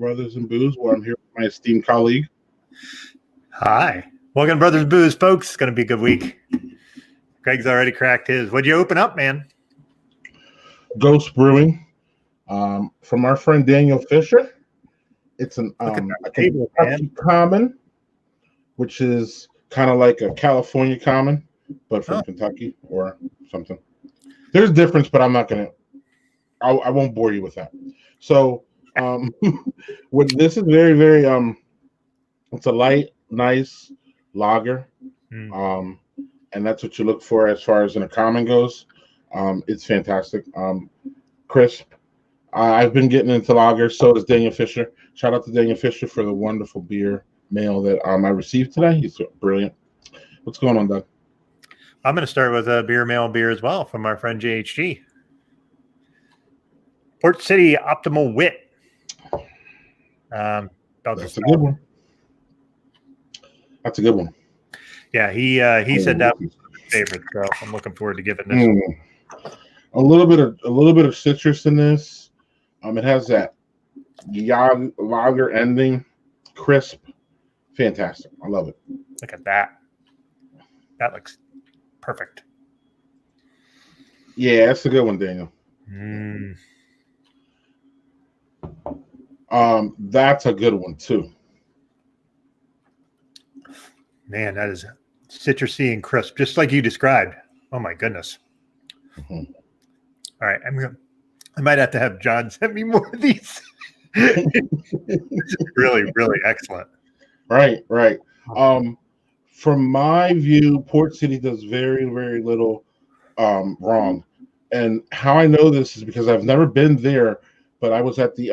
Brothers and Booze, where I'm here with my esteemed colleague. Hi. Welcome to Brothers and Booze, folks. It's going to be a good week. Greg's already cracked his. What'd you open up, man? Ghost Brewing, from our friend Daniel Fisher. It's a Kentucky Common, which is kind of like a California Common, but from Kentucky or something. There's a difference, but I'm not going to. I won't bore you with that. So, this is very, very. It's a light, nice lager, and that's what you look for as far as in a common goes. It's fantastic, crisp. I've been getting into lager. So does Daniel Fisher. Shout out to Daniel Fisher for the wonderful beer mail that I received today. He's brilliant. What's going on, Doug? I'm going to start with a beer as well from our friend JHG. Port City Optimal Wit. That's a good one. That's a good one. Yeah, he said that was his favorite, so I'm looking forward to giving this one. A little bit of citrus in this. It has that lager ending, crisp, fantastic. I love it. Look at that. That looks perfect. Yeah, that's a good one, Daniel. That's a good one too. Man, that is citrusy and crisp, just like you described. Oh my goodness. All right, I might have to have John send me more of these. Really, really excellent. Right. From my view, Port City does very, very little wrong. And how I know this is because I've never been there, but I was at the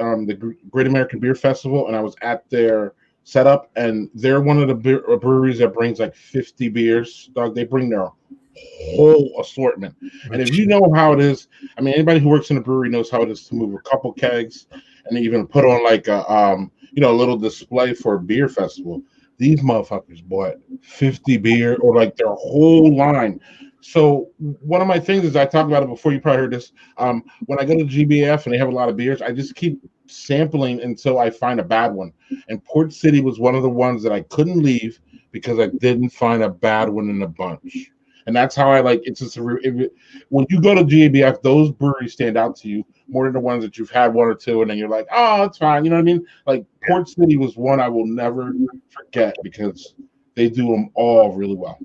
Great American Beer Festival, and I was at their setup, and they're one of the breweries that brings like 50 beers. Dog, they bring their whole assortment. And if you know how it is, I mean, anybody who works in a brewery knows how it is to move a couple kegs and even put on like a little display for a beer festival. These motherfuckers bought 50 beer or like their whole line. So one of my things is I talked about it before. You probably heard this. When I go to GBF and they have a lot of beers, I just keep sampling until I find a bad one. And Port City was one of the ones that I couldn't leave because I didn't find a bad one in the bunch. And that's how I like. It's just when you go to GABF, those breweries stand out to you more than the ones that you've had one or two, and then you're like, oh, it's fine. You know what I mean? Like Port City was one I will never forget because they do them all really well.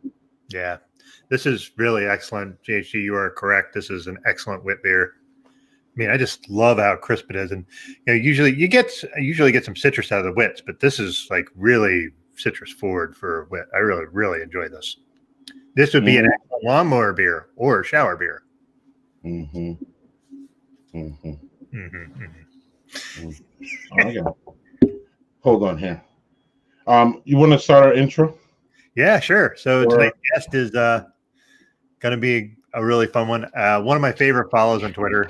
Yeah, this is really excellent, JHG. You are correct. This is an excellent wit beer. I mean, I just love how crisp it is, and usually get some citrus out of the wits, but this is like really citrus forward for a wit. I really, really enjoy this. This would be an excellent lawnmower beer or shower beer. Okay. Hold on here. You want to start our intro? Yeah, sure. So tonight's guest is going to be a really fun one. One of my favorite follows on Twitter.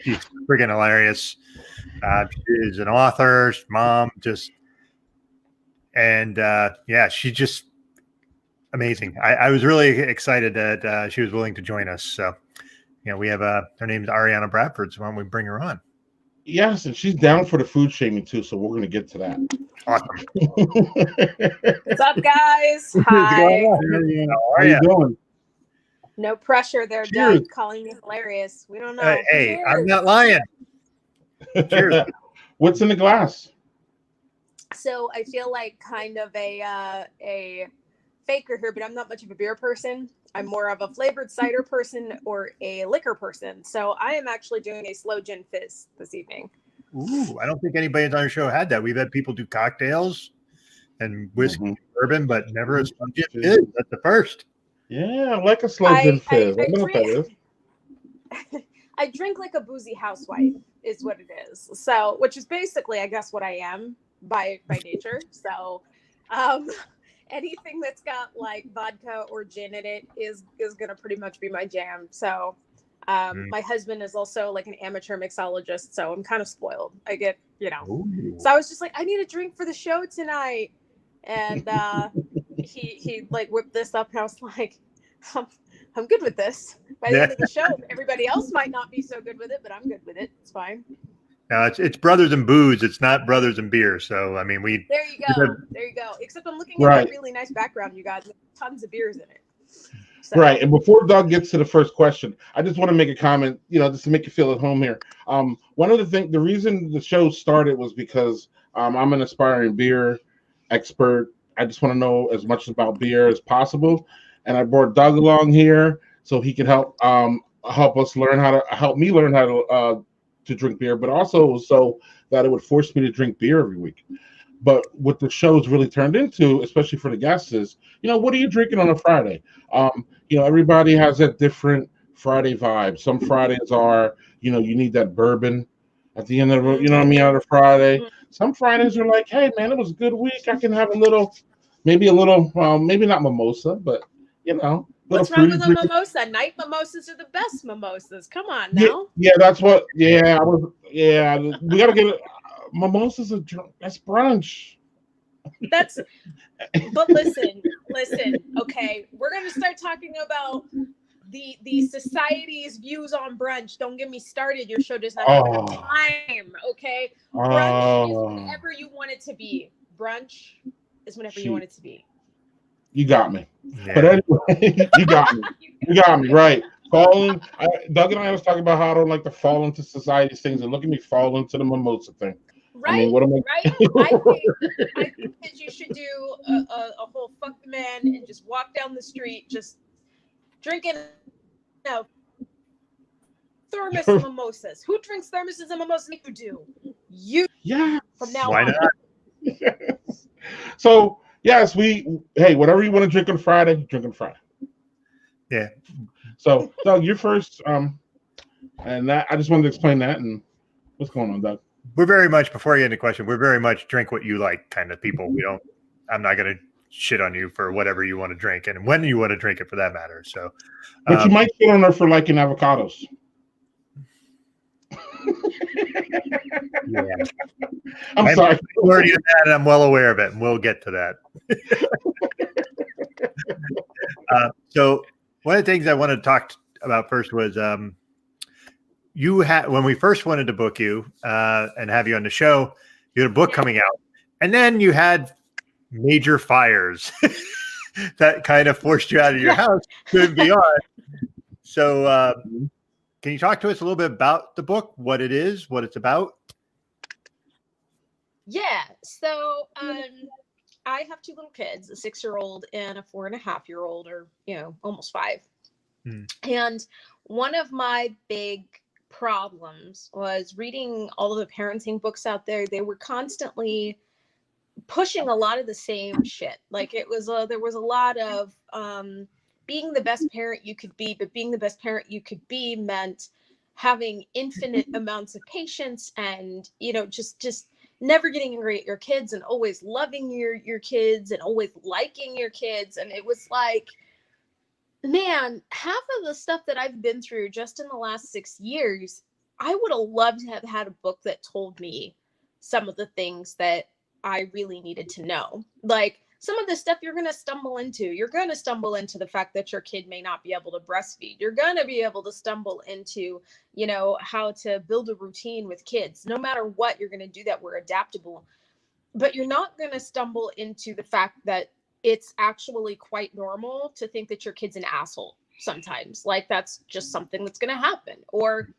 She's friggin' hilarious. She's an author, mom, she's just amazing. I was really excited that she was willing to join us. So, we have her name is Arianna Bradford. So why don't we bring her on? Yes, and she's down for the food shaming too. So we're going to get to that. Awesome. What's up, guys? Hi. How are you doing? No pressure there, Doug, calling me hilarious. We don't know. Hey, I'm not lying. Cheers. What's in the glass? So I feel like kind of a faker here, but I'm not much of a beer person. I'm more of a flavored cider person or a liquor person. So I am actually doing a slow gin fizz this evening. Ooh, I don't think anybody on our show had that. We've had people do cocktails and whiskey and bourbon, but never a slow gin fizz. That's the first. Yeah, I like a slow gin fizz. I know what that is. I drink like a boozy housewife is what it is. So, which is basically, I guess, what I am by nature. So, anything that's got like vodka or gin in it is gonna pretty much be my jam. So, my husband is also like an amateur mixologist, so I'm kind of spoiled. I get, Ooh. So I was just like, I need a drink for the show tonight, and he like whipped this up, and I was like, I'm good with this. By the end of the show, everybody else might not be so good with it, but I'm good with it. It's fine. Now it's brothers and booze. It's not brothers and beer. So I mean, There you go. There you go. Except I'm looking at Right. that really nice background you got. With tons of beers in it. So. Right. And before Doug gets to the first question, I just want to make a comment, just to make you feel at home here. One of the reason the show started was because I'm an aspiring beer expert. I just want to know as much about beer as possible. And I brought Doug along here so he can help us help me learn how to drink beer, but also so that it would force me to drink beer every week. But what the show's really turned into, especially for the guests, is, what are you drinking on a Friday? Everybody has that different Friday vibe. Some Fridays are, you need that bourbon at the end of, out of Friday. Some Fridays are like, hey, man, it was a good week. I can have maybe not mimosa, but, What's wrong with a mimosa? Night mimosas are the best mimosas. Come on now. Yeah, that's what. Yeah, we gotta get mimosas. That's brunch. But listen. Okay, we're gonna start talking about the society's views on brunch. Don't get me started. Your show does not have enough time. Okay, brunch is whenever you want it to be. Brunch is whenever you want it to be. You got me. Yeah. But anyway, you got me. You got me, right. Doug and I was talking about how I don't like to fall into society's things, and look at me fall into the mimosa thing. Right, I mean, what am I? Right. I think that you should do a whole fuck the man and just walk down the street just drinking thermos mimosas. Who drinks thermoses and mimosas? You do. You. Yeah. From now Why on. Not? So. Yes, whatever you want to drink on Friday, drink on Friday. Yeah. So, Doug, you're first. And that I just wanted to explain that. And what's going on, Doug? We're very much, before I get into the question, we're very much drink what you like kind of people. I'm not going to shit on you for whatever you want to drink and when you want to drink it for that matter. So, but you might shit on her for liking avocados. Yeah. I'm sorry. Already that, and I'm well aware of it, and we'll get to that. So one of the things I wanted to talk about first was you had, when we first wanted to book you and have you on the show, you had a book coming out, and then you had major fires that kind of forced you out of your house, couldn't be on. So can you talk to us a little bit about the book, what it is, what it's about? Yeah. So I have two little kids, a 6-year-old and a 4.5-year-old, or, almost 5. And one of my big problems was reading all of the parenting books out there. They were constantly pushing a lot of the same shit. Like there was a lot of being the best parent you could be, but being the best parent you could be meant having infinite amounts of patience and, just never getting angry at your kids and always loving your kids and always liking your kids. And it was like, man, half of the stuff that I've been through just in the last 6 years, I would have loved to have had a book that told me some of the things that I really needed to know. Like some of the stuff you're going to stumble into. You're going to stumble into the fact that your kid may not be able to breastfeed. You're going to be able to stumble into, how to build a routine with kids. No matter what, you're going to do that. We're adaptable. But you're not going to stumble into the fact that it's actually quite normal to think that your kid's an asshole sometimes. Like that's just something that's going to happen. Or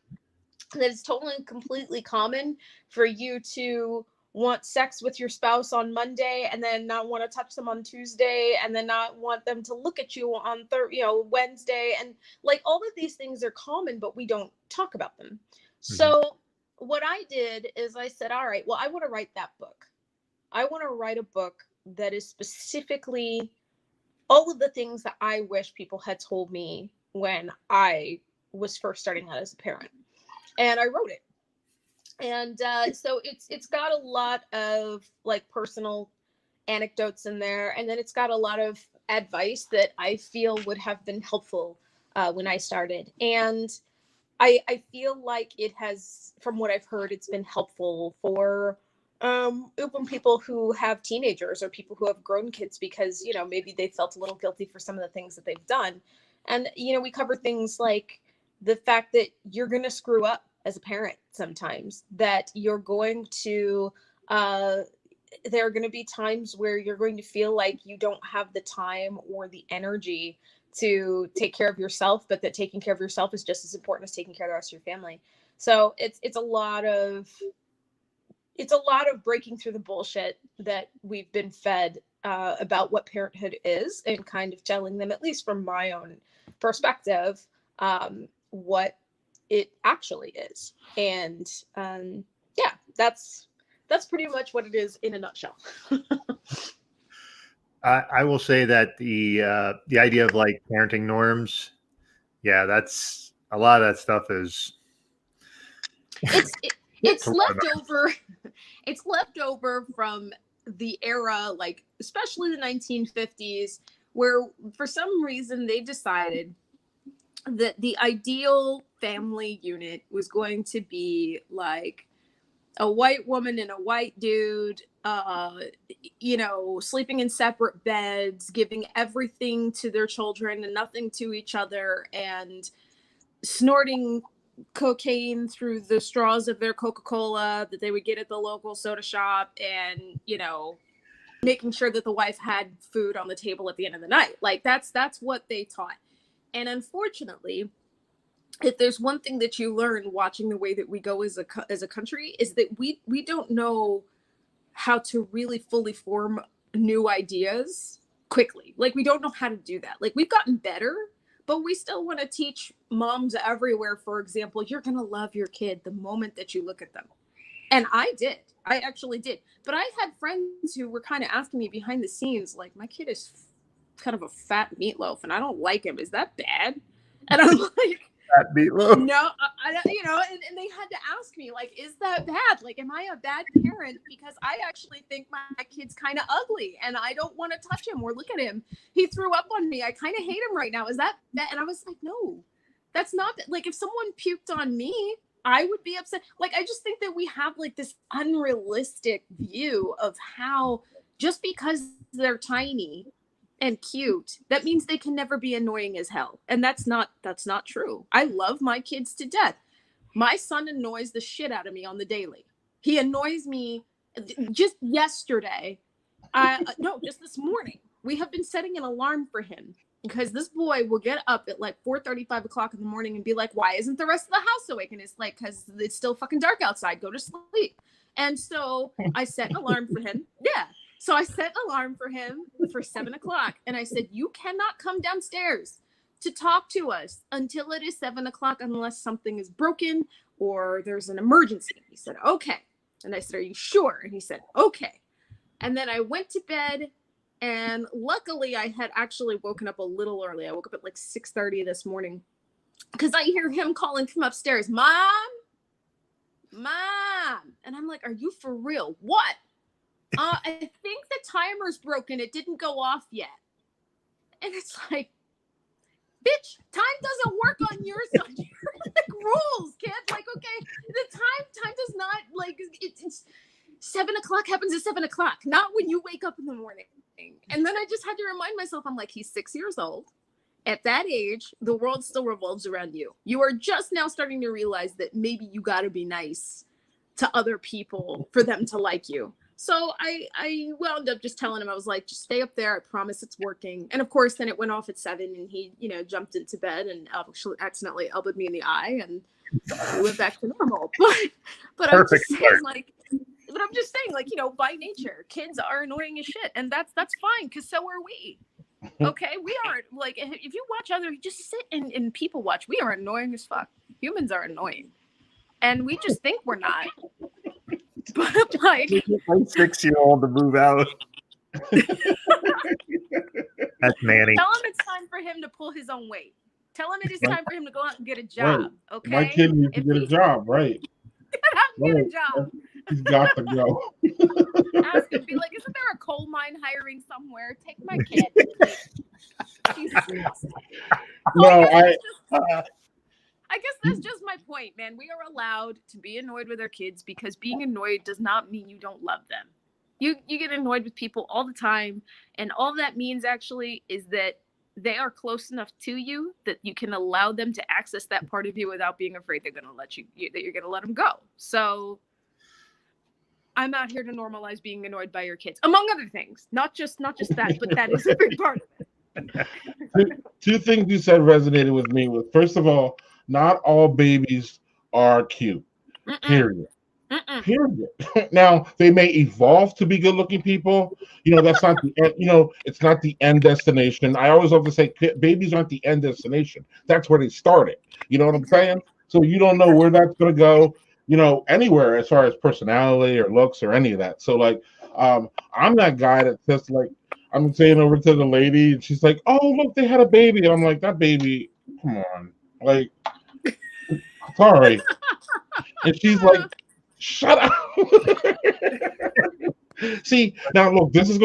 that it's totally and completely common for you to want sex with your spouse on Monday and then not want to touch them on Tuesday and then not want them to look at you on Wednesday. And like all of these things are common, but we don't talk about them. Mm-hmm. So what I did is I said, all right, well, I want to write that book. I want to write a book that is specifically all of the things that I wish people had told me when I was first starting out as a parent. And I wrote it. And so it's got a lot of like personal anecdotes in there. And then it's got a lot of advice that I feel would have been helpful when I started. And I feel like it has, from what I've heard, it's been helpful for open people who have teenagers or people who have grown kids because, maybe they felt a little guilty for some of the things that they've done. And, we cover things like the fact that you're going to screw up as a parent sometimes, that you're going to, there are going to be times where you're going to feel like you don't have the time or the energy to take care of yourself, but that taking care of yourself is just as important as taking care of the rest of your family. So it's a lot of breaking through the bullshit that we've been fed about what parenthood is, and kind of telling them, at least from my own perspective, what it actually is. And yeah, that's pretty much what it is in a nutshell. I will say that the idea of like parenting norms, yeah, that's a lot of that stuff is. It's left over. It's left over from the era, like especially the 1950s, where for some reason they decided that the ideal family unit was going to be like a white woman and a white dude, sleeping in separate beds, giving everything to their children and nothing to each other, and snorting cocaine through the straws of their Coca-Cola that they would get at the local soda shop, and making sure that the wife had food on the table at the end of the night. Like that's what they taught. And unfortunately, if there's one thing that you learn watching the way that we go as a country, is that we don't know how to really fully form new ideas quickly. Like we don't know how to do that. Like we've gotten better, but we still want to teach moms everywhere, for example, you're going to love your kid the moment that you look at them. And I actually did. But I had friends who were kind of asking me behind the scenes, like, my kid is kind of a fat meatloaf and I don't like him. Is that bad? And I'm like, Fat meatloaf. No, and they had to ask me, like, is that bad? Like, am I a bad parent? Because I actually think my kid's kind of ugly and I don't want to touch him or look at him. He threw up on me. I kind of hate him right now. Is that bad? And I was like, no, that's not like, if someone puked on me, I would be upset. Like, I just think that we have like this unrealistic view of how just because they're tiny and cute, that means they can never be annoying as hell. And that's not true. I love my kids to death. My son annoys the shit out of me on the daily. He annoys me. Just yesterday, no, just this morning, we have been setting an alarm for him, because this boy will get up at like 4:30, 5 o'clock in the morning and be like, why isn't the rest of the house awake? And it's like, because it's still fucking dark outside. Go to sleep. And so I set an alarm for him. Yeah. So I set an alarm for him for 7 o'clock. And I said, you cannot come downstairs to talk to us until it is 7 o'clock, unless something is broken or there's an emergency. He said, okay. And I said, are you sure? And he said, okay. And then I went to bed. And luckily, I had actually woken up a little early. I woke up at like 6:30 this morning, because I hear him calling from upstairs, Mom. And I'm like, are you for real? What? I think the timer's broken. It didn't go off yet. And it's like, bitch, time doesn't work on your side. Like, rules, kid. Like, okay, the time does not, like, it's 7 o'clock happens at 7 o'clock, not when you wake up in the morning. And then I just had to remind myself, I'm like, he's 6 years old. At that age, the world still revolves around you. You are just now starting to realize that maybe you got to be nice to other people for them to like you. So I wound up just telling him, I was like, just stay up there. I promise it's working. And of course, then it went off at 7 and he, jumped into bed and actually accidentally elbowed me in the eye, and we went back to normal. But I'm just saying, like, by nature, kids are annoying as shit. And that's fine, because so are we. Okay, we aren't, like, if you watch just sit and people watch, we are annoying as fuck. Humans are annoying. And we just think we're not. But like 6-year-old to move out. That's Manny. Tell him it's time for him to pull his own weight. Tell him it is time for him to go out and get a job. Right. Okay. My kid needs to get a job, right? Get a job. He's got to go. Ask him, be like, isn't there a coal mine hiring somewhere? Take my kid. No, I guess that's just my point, man. We are allowed to be annoyed with our kids, because being annoyed does not mean you don't love them. You get annoyed with people all the time, and all that means actually is that they are close enough to you that you can allow them to access that part of you without being afraid they're going to that you're going to let them go. So I'm out here to normalize being annoyed by your kids, among other things. Not just that, but that is a big part of it. Two things you said resonated with me. Was first of all, not all babies are cute. Period. Period. Now they may evolve to be good-looking people. That's not the end. It's not the end destination. I always love to say babies aren't the end destination. That's where they started. You know what I'm saying? So you don't know where that's going to go. Anywhere as far as personality or looks or any of that. So I'm that guy that says I'm saying over to the lady and she's like, "Oh, look, they had a baby." And I'm like, "That baby, come on, sorry." And she's like, "Shut up." See, now look, this is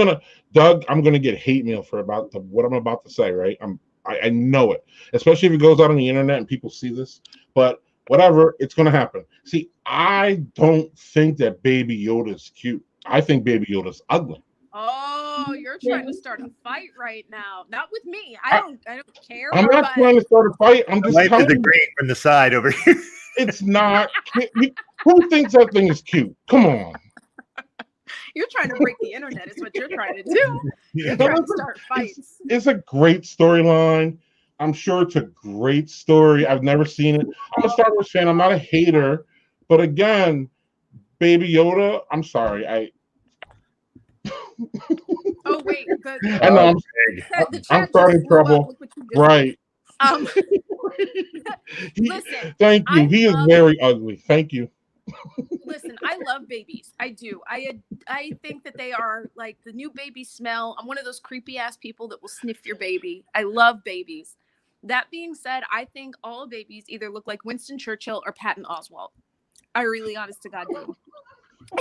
Doug, I'm gonna get hate mail for what I'm about to say, right? I know it, especially if it goes out on the internet and people see this, but whatever, it's gonna happen. See, I don't think that Baby Yoda is cute. I think Baby Yoda's ugly. Oh, you're trying to start a fight right now. Not with me. I don't care. I'm not trying to start a fight. I'm just life telling is agreeing from the side over here. It's not. Who thinks that thing is cute? Come on. You're trying to break the internet is what you're trying to do. You're trying to start fights. It's a great storyline. I'm sure it's a great story. I've never seen it. I'm a Star Wars fan. I'm not a hater. But again, Baby Yoda, I'm sorry. Oh, wait. I know. I'm starting trouble. Right. Listen. Thank you. He is very ugly. Thank you. Listen, I love babies. I do. I think that they are like the new baby smell. I'm one of those creepy ass people that will sniff your baby. I love babies. That being said, I think all babies either look like Winston Churchill or Patton Oswalt. I really, honest to God, do.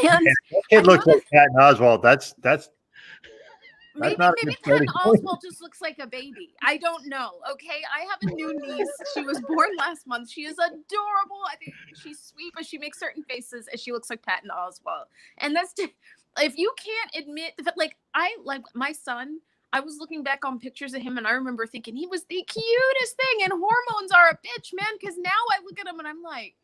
And it looks like Patton Oswalt. That's maybe Patton Oswalt just looks like a baby. I don't know. Okay, I have a new niece. She was born last month. She is adorable. I think she's sweet, but she makes certain faces, and she looks like Patton Oswalt. And that's if you can't admit that, I like my son. I was looking back on pictures of him, and I remember thinking he was the cutest thing. And hormones are a bitch, man. Because now I look at him, and I'm like,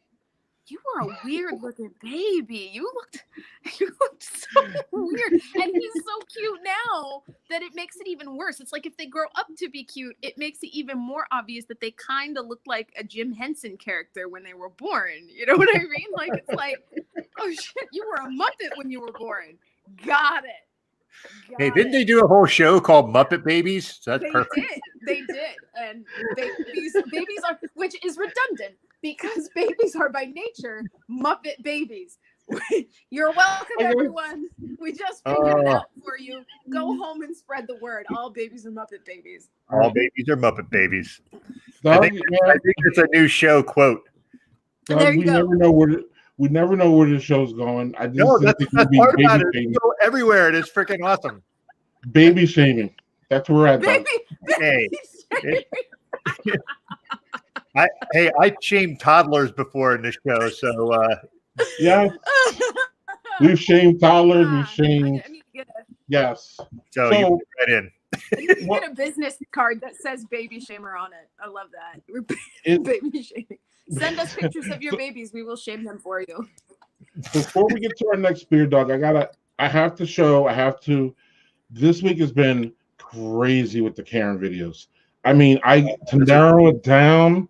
you were a weird looking baby. You looked so weird. And he's so cute now that it makes it even worse. It's like if they grow up to be cute, it makes it even more obvious that they kind of look like a Jim Henson character when they were born. You know what I mean? Like, it's like, oh shit, you were a Muppet when you were born. Got it. Hey, didn't they do a whole show called Muppet Babies? So that's perfect. They did. And babies are, which is redundant because babies are by nature Muppet babies. You're welcome, everyone. We just figured it out for you. Go home and spread the word. All babies are Muppet babies. All babies are Muppet babies. I think it's a new show quote. There you go. We never know where the show's going. I just that's part about it. You go everywhere. It is freaking awesome. Baby shaming. That's where we're at. Baby I shamed toddlers before in this show, so yeah. We've shamed toddlers. We've shamed. Yes. So you put that in. You get a business card that says "baby shamer" on it. I love that. Baby shaming. Send us pictures of your babies. We will shame them for you. Before we get to our next beer dog, I have to. This week has been crazy with the Karen videos. I mean, to narrow it down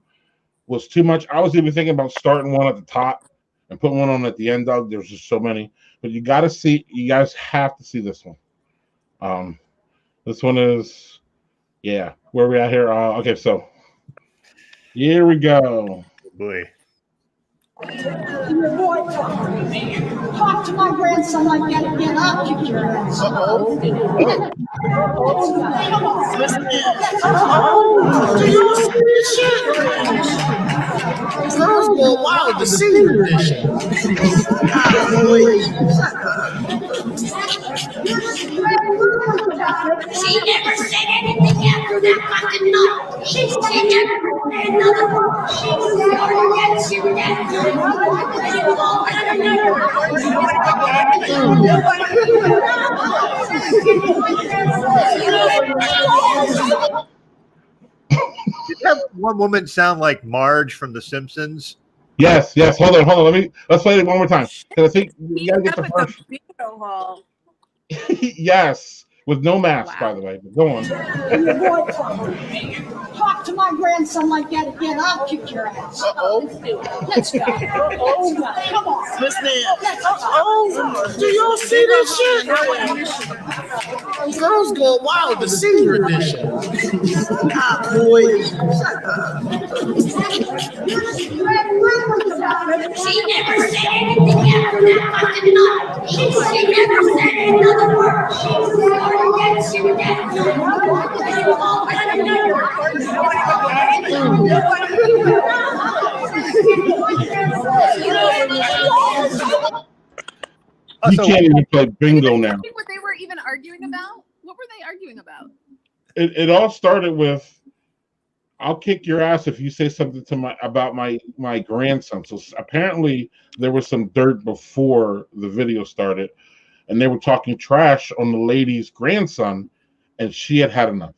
was too much. I was even thinking about starting one at the top and putting one on at the end, dog. There's just so many. But you guys have to see this one. This one is, where are we at here? Okay, so here we go. Boy. Your boy talk to my grandson like that. Get up, kick your ass. Girls go wild the senior edition. She never said anything after that fucking note. She never said another word. She started that shit one woman sound like Marge from The Simpsons? Yes. Hold on. Let's play it one more time. Because I think we gotta get the first. Bingo hall. Yes, with no mask, by the way. But go on. And your boyfriend. Talk to my grandson like that again, I'll kick your ass. Let's go. Come on. Miss Nan. Do y'all see this shit? Girls go wild, the senior edition. Boy. She never said anything after that fucking night. She never said another word. She was You can't even play bingo now. What they were even arguing about? What were they arguing about? It all started with, "I'll kick your ass if you say something to about my grandson." So apparently there was some dirt before the video started, and they were talking trash on the lady's grandson, and she had enough.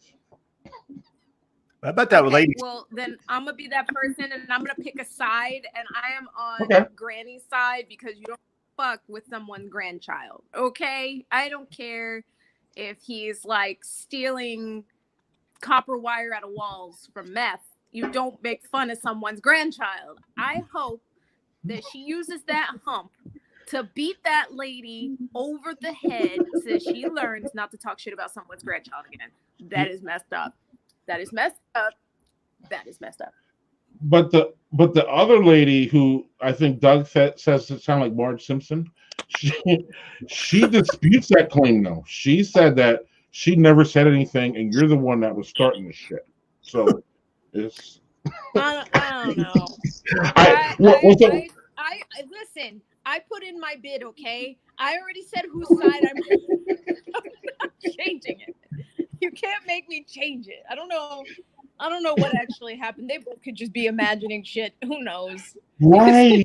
I bet that lady. Well, then I'm gonna be that person, and I'm gonna pick a side, and I am on Granny's side because you don't fuck with someone's grandchild. Okay, I don't care if he's like stealing copper wire out of walls from meth. You don't make fun of someone's grandchild. I hope that she uses that hump to beat that lady over the head so that she learns not to talk shit about someone's grandchild again. That is messed up. That is messed up. That is messed up. But the other lady who I think Doug says to sound like Marge Simpson, she disputes that claim though. She said that she never said anything, and you're the one that was starting the shit. So it's. I don't know. Listen. I put in my bid. Okay, I already said whose side I'm not changing it. You can't make me change it. I don't know what actually happened. They both could just be imagining shit. Who knows? Right.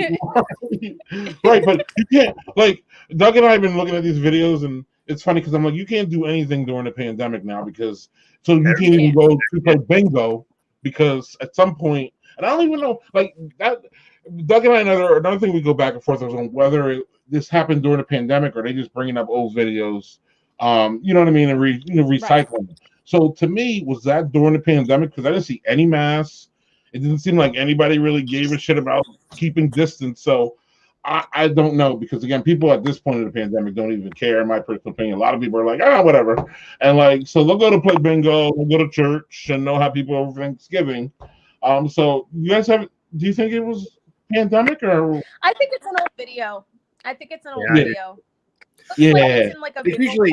But you can't, like, Doug and I have been looking at these videos, and it's funny because I'm like, you can't do anything during the pandemic now because you can't even go to play bingo because at some point, and I don't even know, like that. Doug and I, another thing we go back and forth on whether this happened during the pandemic or they just bringing up old videos. You know what I mean, and recycling. Right. So to me, was that during the pandemic? Because I didn't see any masks. It didn't seem like anybody really gave a shit about keeping distance. So I don't know, because again, people at this point in the pandemic don't even care. In my personal opinion, a lot of people are like, whatever, and like, so they'll go to play bingo, they'll go to church, and know how people over Thanksgiving. So you guys do you think it was pandemic or? I think it's an old video. Video. Yeah. Like it's in like a usually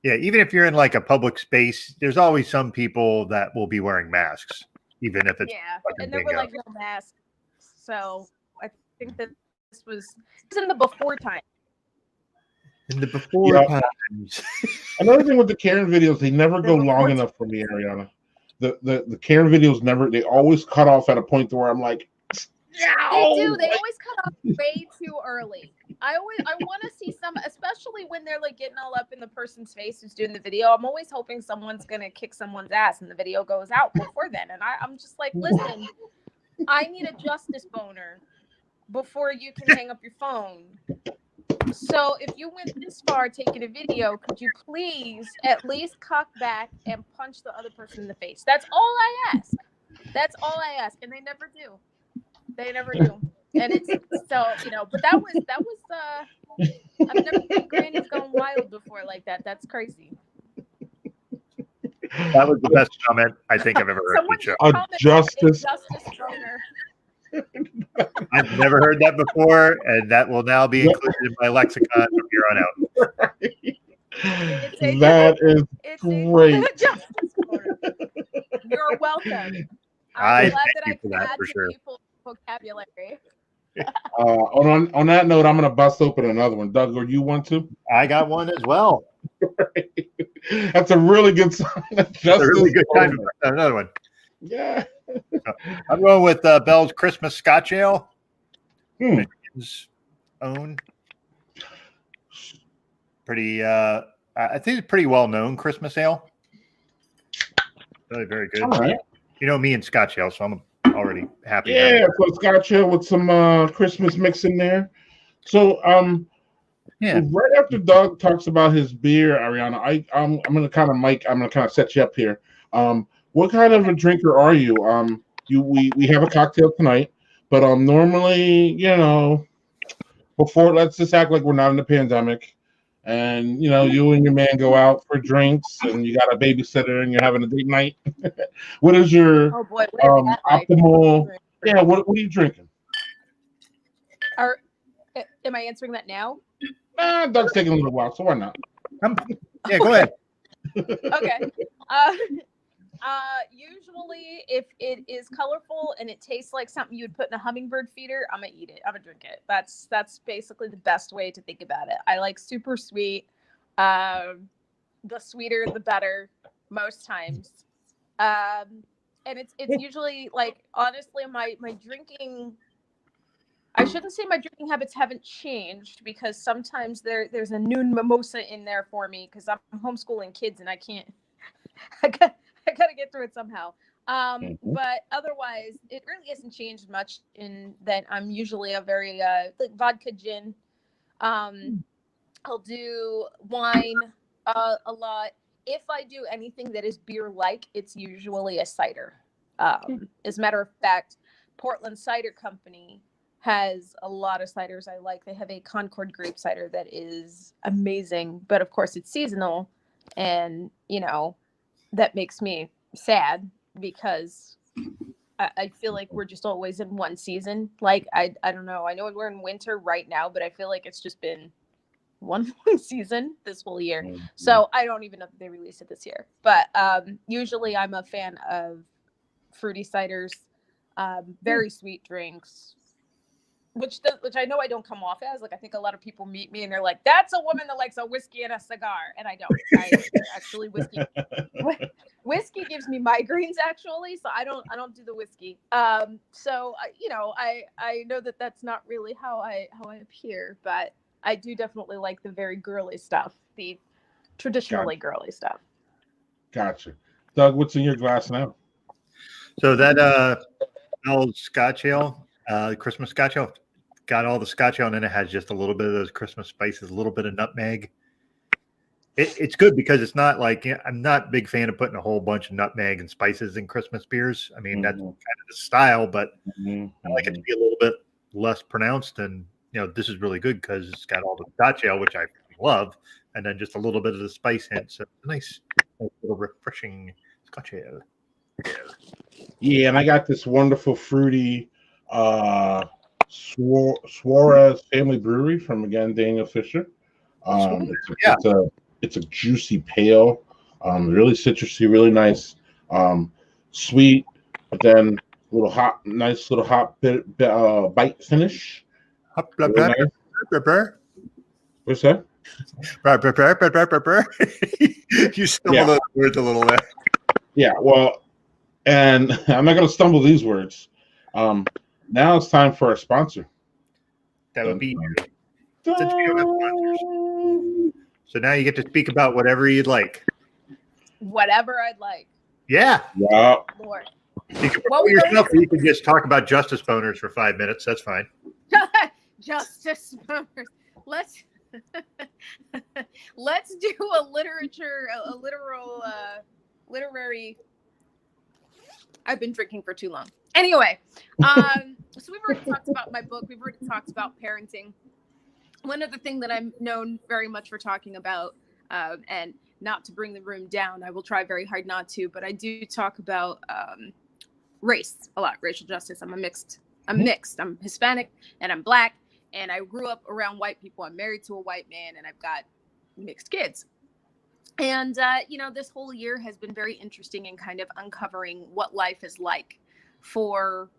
even if you're in like a public space, there's always some people that will be wearing masks, even if it's and there were like no masks. So I think that this was in the before time. In the before times. Another thing with the Karen videos, they never go long enough for me, Arianna. The Karen videos they always cut off at a point where I'm like, they do. They always cut off way too early. I want to see some, especially when they're like getting all up in the person's face who's doing the video. I'm always hoping someone's gonna kick someone's ass and the video goes out before then. And I'm just like, listen, I need a justice boner before you can hang up your phone. So if you went this far taking a video, could you please at least cock back and punch the other person in the face? That's all I ask. And they never do. And it's so, but that was I've never seen grannies going wild before like that. That's crazy. That was the best comment I think I've ever heard. A justice boner. I've never heard that before, and that will now be included in my lexicon from here on out. That is great. You're welcome. I'm glad that I can add for to sure. people's vocabulary. On that note, I'm going to bust open another one. Doug, or you want to? I got one as well. That's a really good sign. That's a really good time to start another one. Yeah. I'm going with Bell's Christmas Scotch Ale. Michigan's own. Pretty, I think it's pretty well known Christmas ale. Really very good. All right. You know me and Scotch Ale, so I'm already happy. Yeah, so Scotch Ale with some Christmas mix in there. So Yeah. right after Doug talks about his beer, Arianna, I'm gonna kind of set you up here. What kind of a drinker are you? We have a cocktail tonight, but normally, before, let's just act like we're not in the pandemic, and you and your man go out for drinks, and you got a babysitter, and you're having a date night. What is your Oh boy, what is that like? optimal? Yeah, what are you drinking? Am I answering that now? Doug's taking a little while, so why not? Yeah, go ahead. Okay. Usually, if it is colorful and it tastes like something you would put in a hummingbird feeder, I'm gonna eat it. I'm gonna drink it. That's basically the best way to think about it. I like super sweet. The sweeter, the better. Most times, and it's usually like, honestly, my drinking. I shouldn't say my drinking habits haven't changed, because sometimes there's a noon mimosa in there for me, because I'm homeschooling kids and I can't. I got to get through it somehow. But otherwise, it really hasn't changed much in that I'm usually a very like vodka gin. I'll do wine a lot. If I do anything that is beer-like, it's usually a cider. As a matter of fact, Portland Cider Company has a lot of ciders I like. They have a Concord grape cider that is amazing, but of course it's seasonal, and that makes me sad, because I feel like we're just always in one season. Like I don't know. I know we're in winter right now, but I feel like it's just been one season this whole year. So I don't even know if they released it this year. But usually I'm a fan of fruity ciders, very sweet drinks, which I know I don't come off as. Like, I think a lot of people meet me and they're like, "That's a woman that likes a whiskey and a cigar," and I don't. I actually whiskey gives me migraines, actually, so I don't do the whiskey. So I know that that's not really how I appear, but I do definitely like the very girly stuff, the traditionally girly stuff. Gotcha. Doug, what's in your glass now? So that old Scotch Ale, Christmas Scotch Ale, got all the Scotch Ale, and then it has just a little bit of those Christmas spices, a little bit of nutmeg. It's good because it's not like, I'm not a big fan of putting a whole bunch of nutmeg and spices in Christmas beers. I mean, that's kind of the style, but I like it to be a little bit less pronounced. And, this is really good because it's got all the Scotch Ale, which I love, and then just a little bit of the spice hint. So nice little refreshing Scotch Ale. Yeah, and I got this wonderful fruity Suarez Family Brewery from, again, Daniel Fisher. It's a juicy pale, really citrusy, really nice, sweet, but then nice little hot bite finish. Really nice. What's that? You stumbled those words a little there. Yeah, well, and I'm not going to stumble these words. Now it's time for our sponsor. That would be So now you get to speak about whatever you'd like. Whatever I'd like. Yeah. Yeah. Lord. You can promote yourself, or you can just talk about justice boners for 5 minutes. That's fine. Justice boners. Let's do a literary. I've been drinking for too long. Anyway, so we've already talked about my book. We've already talked about parenting. One other thing that I'm known very much for talking about, and not to bring the room down, I will try very hard not to, but I do talk about race a lot, racial justice. I'm mixed. I'm Hispanic and I'm Black, and I grew up around white people. I'm married to a white man, and I've got mixed kids. And, this whole year has been very interesting in kind of uncovering what life is like for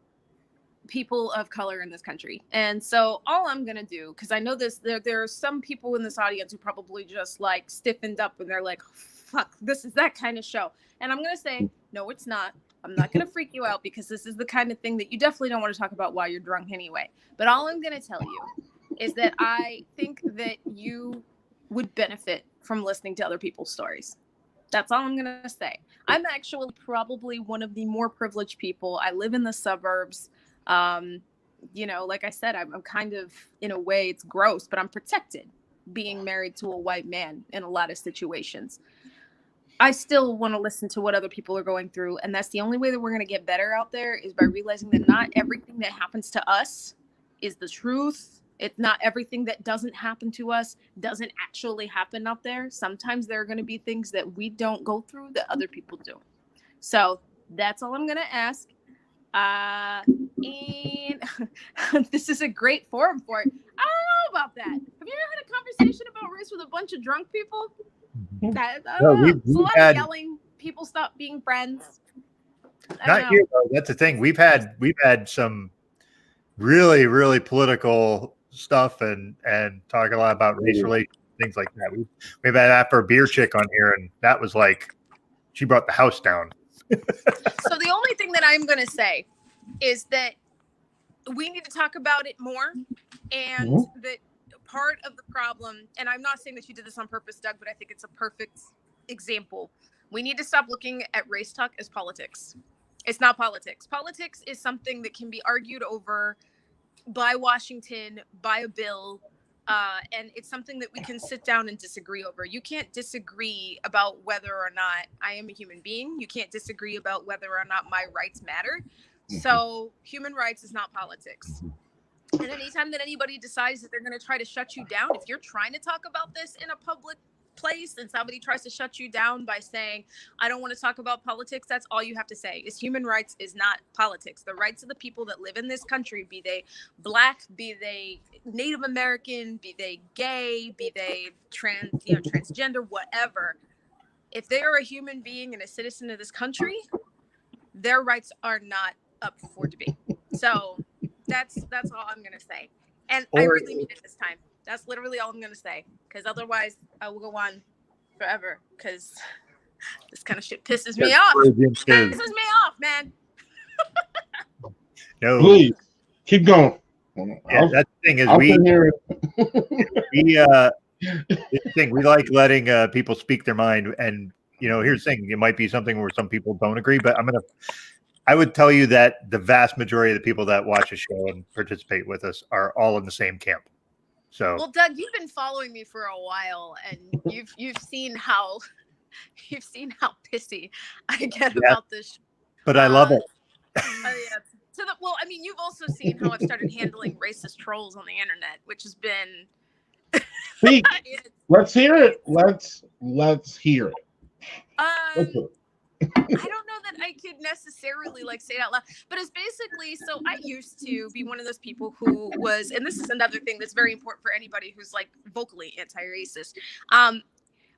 people of color in this country. And so all I'm going to do, because I know there are some people in this audience who probably just like stiffened up and they're like, fuck, this is that kind of show. And I'm going to say, no, it's not. I'm not going to freak you out, because this is the kind of thing that you definitely don't want to talk about while you're drunk anyway. But all I'm going to tell you is that I think that you would benefit from listening to other people's stories. That's all I'm going to say. I'm actually probably one of the more privileged people. I live in the suburbs. Like I said, I'm kind of, in a way, it's gross, but I'm protected being married to a white man in a lot of situations. I still want to listen to what other people are going through. And that's the only way that we're going to get better out there, is by realizing that not everything that happens to us is the truth. It's not everything that doesn't happen to us doesn't actually happen out there. Sometimes there are going to be things that we don't go through that other people do. So that's all I'm going to ask. And this is a great forum for it. I don't know about that. Have you ever had a conversation about race with a bunch of drunk people? I don't know. It's a lot of yelling. People stop being friends. Not here, though. That's the thing. We've had some really, really political stuff and talk a lot about race relations, things like that. We've had After Beer Chick on here, and that was like, she brought the house down. So the only thing that I'm going to say is that we need to talk about it more, and that part of the problem, and I'm not saying that you did this on purpose, Doug, but I think it's a perfect example. We need to stop looking at race talk as politics. It's not politics. Politics is something that can be argued over by Washington, by a bill, and it's something that we can sit down and disagree over. You can't disagree about whether or not I am a human being. You can't disagree about whether or not my rights matter. So human rights is not politics. And anytime that anybody decides that they're going to try to shut you down, if you're trying to talk about this in a public place and somebody tries to shut you down by saying, I don't want to talk about politics, that's all you have to say is human rights is not politics. The rights of the people that live in this country, be they Black, be they Native American, be they gay, be they transgender, whatever. If they are a human being and a citizen of this country, their rights are not up for debate. So that's all I'm going to say. And I really mean it this time. That's literally all I'm going to say. Because otherwise, I will go on forever. Because this kind of shit pisses me off. Pisses me off, man. No. Please, keep going. Yeah, that thing is we like letting people speak their mind. And, here's the thing. It might be something where some people don't agree. But I would tell you that the vast majority of the people that watch the show and participate with us are all in the same camp. So, well, Doug, you've been following me for a while, and you've seen how pissy I get about this. But I love it. Yeah. You've also seen how I've started handling racist trolls on the internet, which has been. Let's hear it. Let's hear it. I don't know that I could necessarily say it out loud, but it's basically, so I used to be one of those people who was, and this is another thing that's very important for anybody who's vocally anti-racist.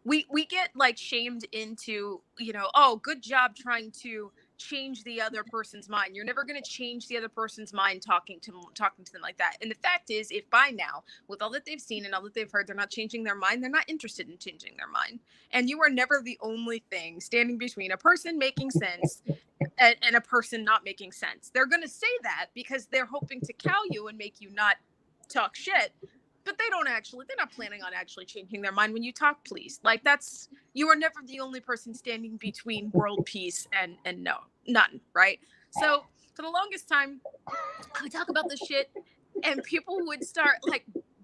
We get shamed into, oh, good job trying to change the other person's mind. You're never going to change the other person's mind talking to them like that. And the fact is, if by now, with all that they've seen and all that they've heard, they're not changing their mind, they're not interested in changing their mind. And you are never the only thing standing between a person making sense and a person not making sense. They're going to say that because they're hoping to cow you and make you not talk shit. But they're not planning on actually changing their mind when you talk, please. You are never the only person standing between world peace and none, right? So for the longest time, I would talk about this shit and people would start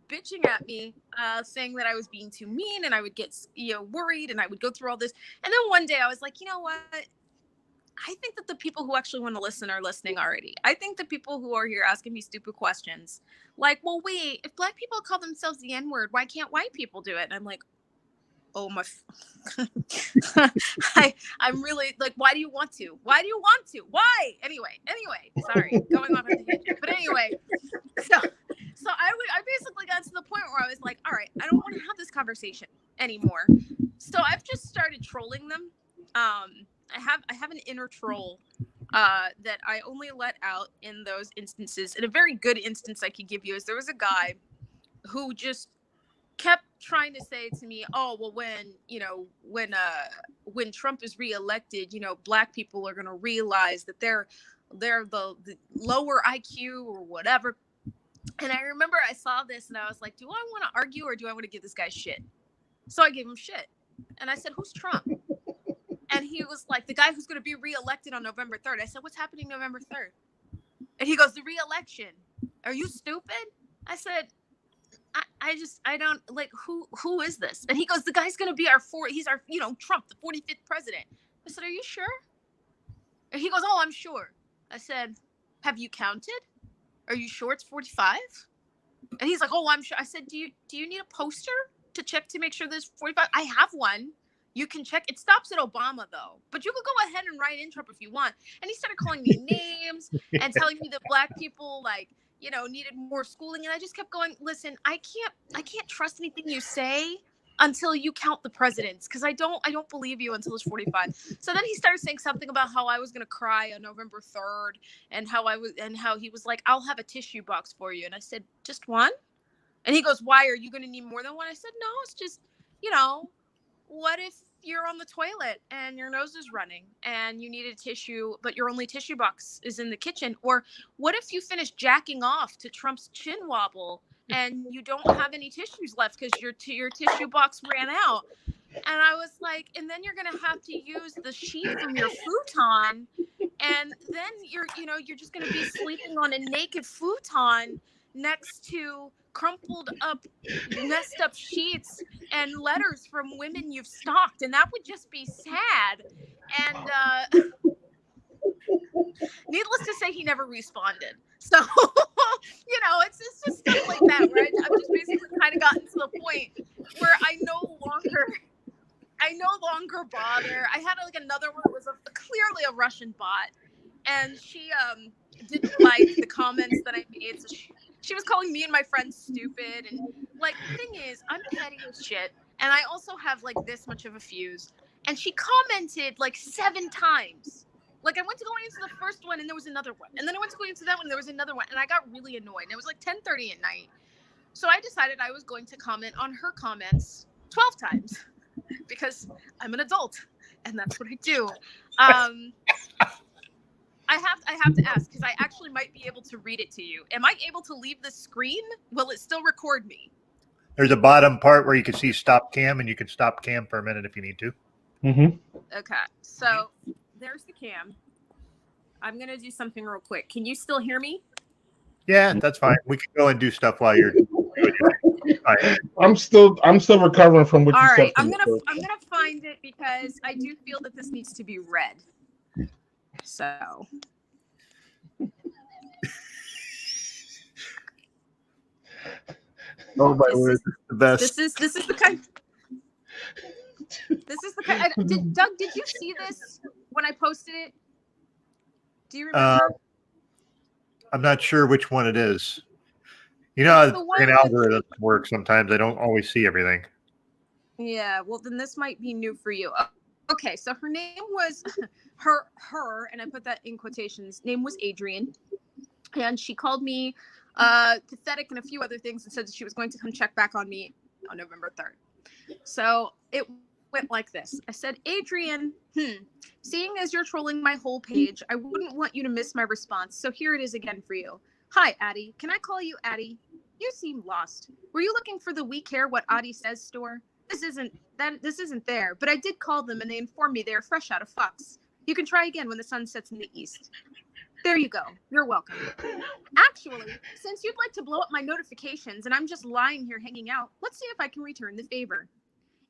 bitching at me, saying that I was being too mean, and I would get worried, and I would go through all this. And then one day I was like, you know what? I think that the people who actually want to listen are listening already. I think the people who are here asking me stupid questions, well, wait, if Black people call themselves the N-word, why can't white people do it? And I'm like, oh my, I'm really why do you want to? Why do you want to? Why? Anyway, sorry, going off on a tangent. But anyway, so I basically got to the point where I was like, all right, I don't want to have this conversation anymore. So I've just started trolling them. I have an inner troll that I only let out in those instances. And a very good instance I could give you is there was a guy who just kept trying to say to me, oh, well, when Trump is reelected, Black people are going to realize that they're the lower IQ or whatever. And I remember I saw this and I was like, do I want to argue or do I want to give this guy shit? So I gave him shit. And I said, who's Trump? he was like, the guy who's going to be reelected on November 3rd. I said, what's happening November 3rd? And he goes, the reelection. Are you stupid? I said, I don't, like, who is this? And he goes, the guy's going to be he's our, Trump, the 45th president. I said, are you sure? And he goes, oh, I'm sure. I said, have you counted? Are you sure it's 45? And he's like, oh, I'm sure. I said, do you need a poster to check to make sure there's 45? I have one. You can check. It stops at Obama, though. But you could go ahead and write in Trump if you want. And he started calling me names and telling me that black people, like, needed more schooling. And I just kept going, listen, I can't trust anything you say until you count the presidents, because I don't believe you until it's 45. So then he started saying something about how I was going to cry on November 3rd and how he was like, I'll have a tissue box for you. And I said, just one? And he goes, why? Are you going to need more than one? I said, no, it's just, what if you're on the toilet and your nose is running and you need a tissue, but your only tissue box is in the kitchen? Or what if you finish jacking off to Trump's chin wobble and you don't have any tissues left because your tissue box ran out? And I was like, and then you're going to have to use the sheet from your futon. And then you're just going to be sleeping on a naked futon next to crumpled up, messed up sheets and letters from women you've stalked. And that would just be sad. And needless to say, he never responded. So, it's just stuff like that, where I've just basically kind of gotten to the point where I no longer bother. I had another one that was clearly a Russian bot, and she didn't like the comments that I made. So she was calling me and my friends stupid. And the thing is, I'm petty as shit, and I also have this much of a fuse. And she commented 7 times. I went to go into the first one and there was another one. And then I went to go into that one and there was another one. And I got really annoyed. And it was 10:30 at night. So I decided I was going to comment on her comments 12 times because I'm an adult and that's what I do. I have to ask, because I actually might be able to read it to you. Am I able to leave the screen? Will it still record me? There's a bottom part where you can see stop cam, and you can stop cam for a minute if you need to. Mm-hmm. Okay. So there's the cam. I'm going to do something real quick. Can you still hear me? Yeah, that's fine. We can go and do stuff while you're doing your thing. I'm still recovering from what you said. All right. I'm gonna find it because I do feel that this needs to be read. So oh my word, the best. This is the kind. Doug, did you see this when I posted it? Do you remember? I'm not sure which one it is. An algorithm works sometimes. I don't always see everything. Yeah, well then this might be new for you. Okay, so her name was her, and I put that in quotations. Name was Adrian, and she called me pathetic and a few other things, and said that she was going to come check back on me on November 3rd. So it went like this. I said, Adrian, seeing as you're trolling my whole page, I wouldn't want you to miss my response. So here it is again for you. Hi, Addie. Can I call you Addie? You seem lost. Were you looking for the We Care What Addie Says store? This isn't there, but I did call them and they informed me they are fresh out of Fox. You can try again when the sun sets in the east. There you go. You're welcome. Actually, since you'd like to blow up my notifications and I'm just lying here hanging out, let's see if I can return the favor.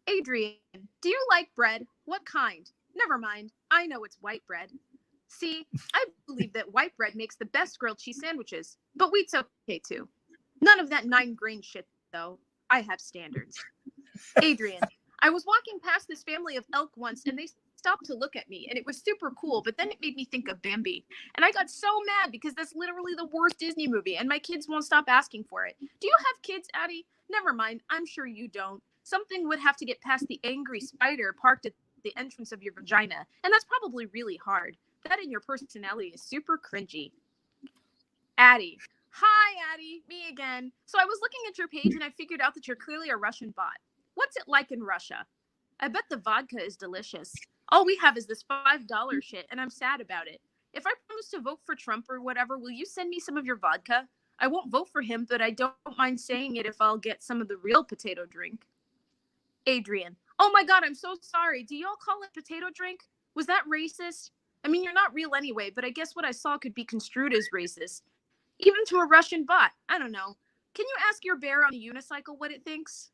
Adrian, do you like bread? What kind? Never mind. I know it's white bread. See, I believe that white bread makes the best grilled cheese sandwiches, but wheat's okay too. None of that 9-grain shit, though. I have standards. Adrian, I was walking past this family of elk once and they stopped to look at me and it was super cool, but then it made me think of Bambi. And I got so mad because that's literally the worst Disney movie and my kids won't stop asking for it. Do you have kids, Addie? Never mind. I'm sure you don't. Something would have to get past the angry spider parked at the entrance of your vagina, and that's probably really hard. That and your personality is super cringy. Addie. Hi, Addie. Me again. So I was looking at your page and I figured out that you're clearly a Russian bot. What's it like in Russia? I bet the vodka is delicious. All we have is this $5 shit, and I'm sad about it. If I promise to vote for Trump or whatever, will you send me some of your vodka? I won't vote for him, but I don't mind saying it if I'll get some of the real potato drink. Adrian. Oh my God, I'm so sorry. Do y'all call it potato drink? Was that racist? I mean, you're not real anyway, but I guess what I saw could be construed as racist. Even to a Russian bot. I don't know. Can you ask your bear on a unicycle what it thinks?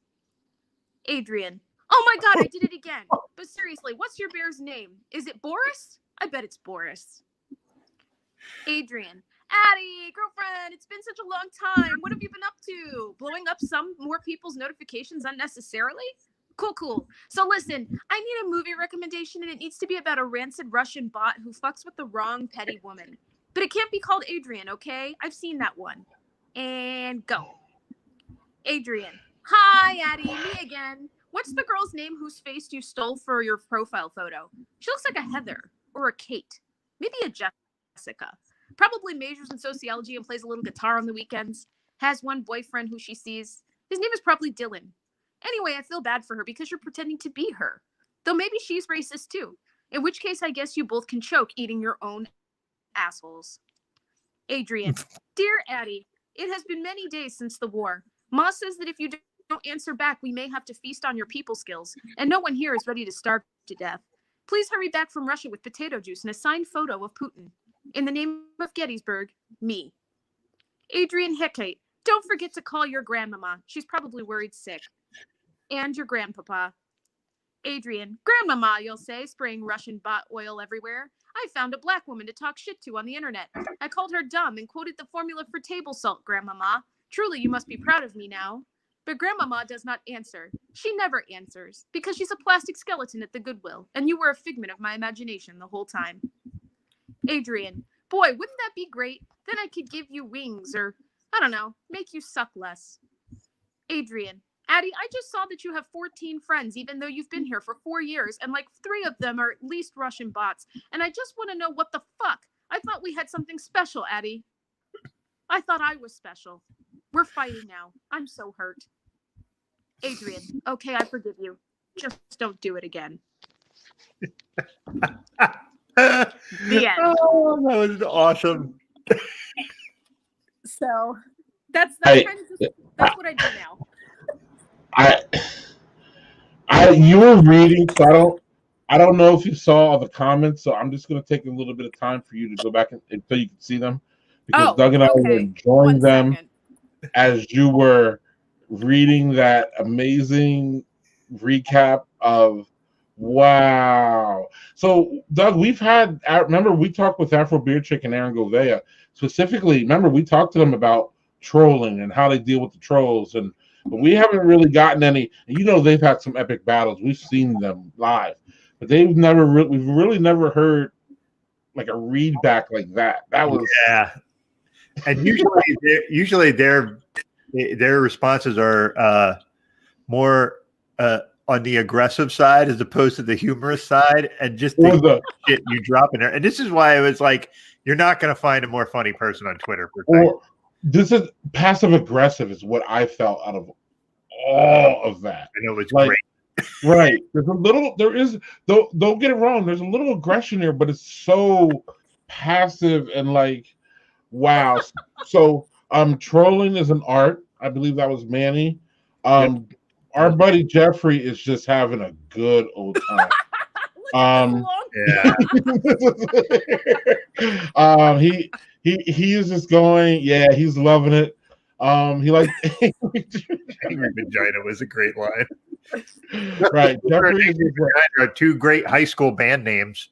Adrian. Oh my god, I did it again. But seriously, what's your bear's name? Is it Boris? I bet it's Boris. Adrian. Addie, girlfriend, it's been such a long time. What have you been up to? Blowing up some more people's notifications unnecessarily? Cool. So listen, I need a movie recommendation, and it needs to be about a rancid Russian bot who fucks with the wrong petty woman. But it can't be called Adrian, okay? I've seen that one. And go. Adrian. Hi, Addie, me again. What's the girl's name whose face you stole for your profile photo? She looks like a Heather or a Kate. Maybe a Jessica. Probably majors in sociology and plays a little guitar on the weekends. Has one boyfriend who she sees. His name is probably Dylan. Anyway, I feel bad for her because you're pretending to be her. Though maybe she's racist too. In which case, I guess you both can choke eating your own assholes. Adrian. Dear Addie, it has been many days since the war. Ma says that if you don't answer back, we may have to feast on your people skills, and no one here is ready to starve to death. Please hurry back from Russia with potato juice and a signed photo of Putin. In the name of Gettysburg, me. Adrian Hecate, don't forget to call your grandmama. She's probably worried sick. And your grandpapa. Adrian, grandmama, you'll say, spraying Russian bot oil everywhere. I found a black woman to talk shit to on the internet. I called her dumb and quoted the formula for table salt, grandmama. Truly, you must be proud of me now. But grandmama does not answer. She never answers, because she's a plastic skeleton at the Goodwill, and you were a figment of my imagination the whole time. Adrian, boy, wouldn't that be great? Then I could give you wings, or, I don't know, make you suck less. Adrian, Addie, I just saw that you have 14 friends, even though you've been here for 4 years, and like 3 of them are at least Russian bots. And I just want to know what the fuck. I thought we had something special, Addie. I thought I was special. We're fighting now. I'm so hurt. Adrian, okay, I forgive you. Just don't do it again. The end. Oh, that was awesome. So that's kind of just, that's what I do now. You were reading, so I don't know if you saw the comments, so I'm just going to take a little bit of time for you to go back until you can see them, because Doug and I were enjoying them as you were reading that amazing recap of wow. So Doug, remember we talked with Afro Beer Chick and Aaron Govea specifically. Remember we talked to them about trolling and how they deal with the trolls, but we haven't really gotten any. They've had some epic battles. We've seen them live, but we've really never heard like a read back like that. That was And usually their responses are more on the aggressive side as opposed to the humorous side, and just the shit you drop in there. And this is why I was like, you're not going to find a more funny person on Twitter. This is passive aggressive is what I felt out of all of that. I know it's great. Right. Don't get it wrong. There's a little aggression there, but it's so passive and like, wow. So trolling is an art. I believe that was Manny. Our buddy Jeffrey is just having a good old time. He is just going, he's loving it. He likes Angry Vagina was a great line. Right. Jeffrey are 2 great high school band names.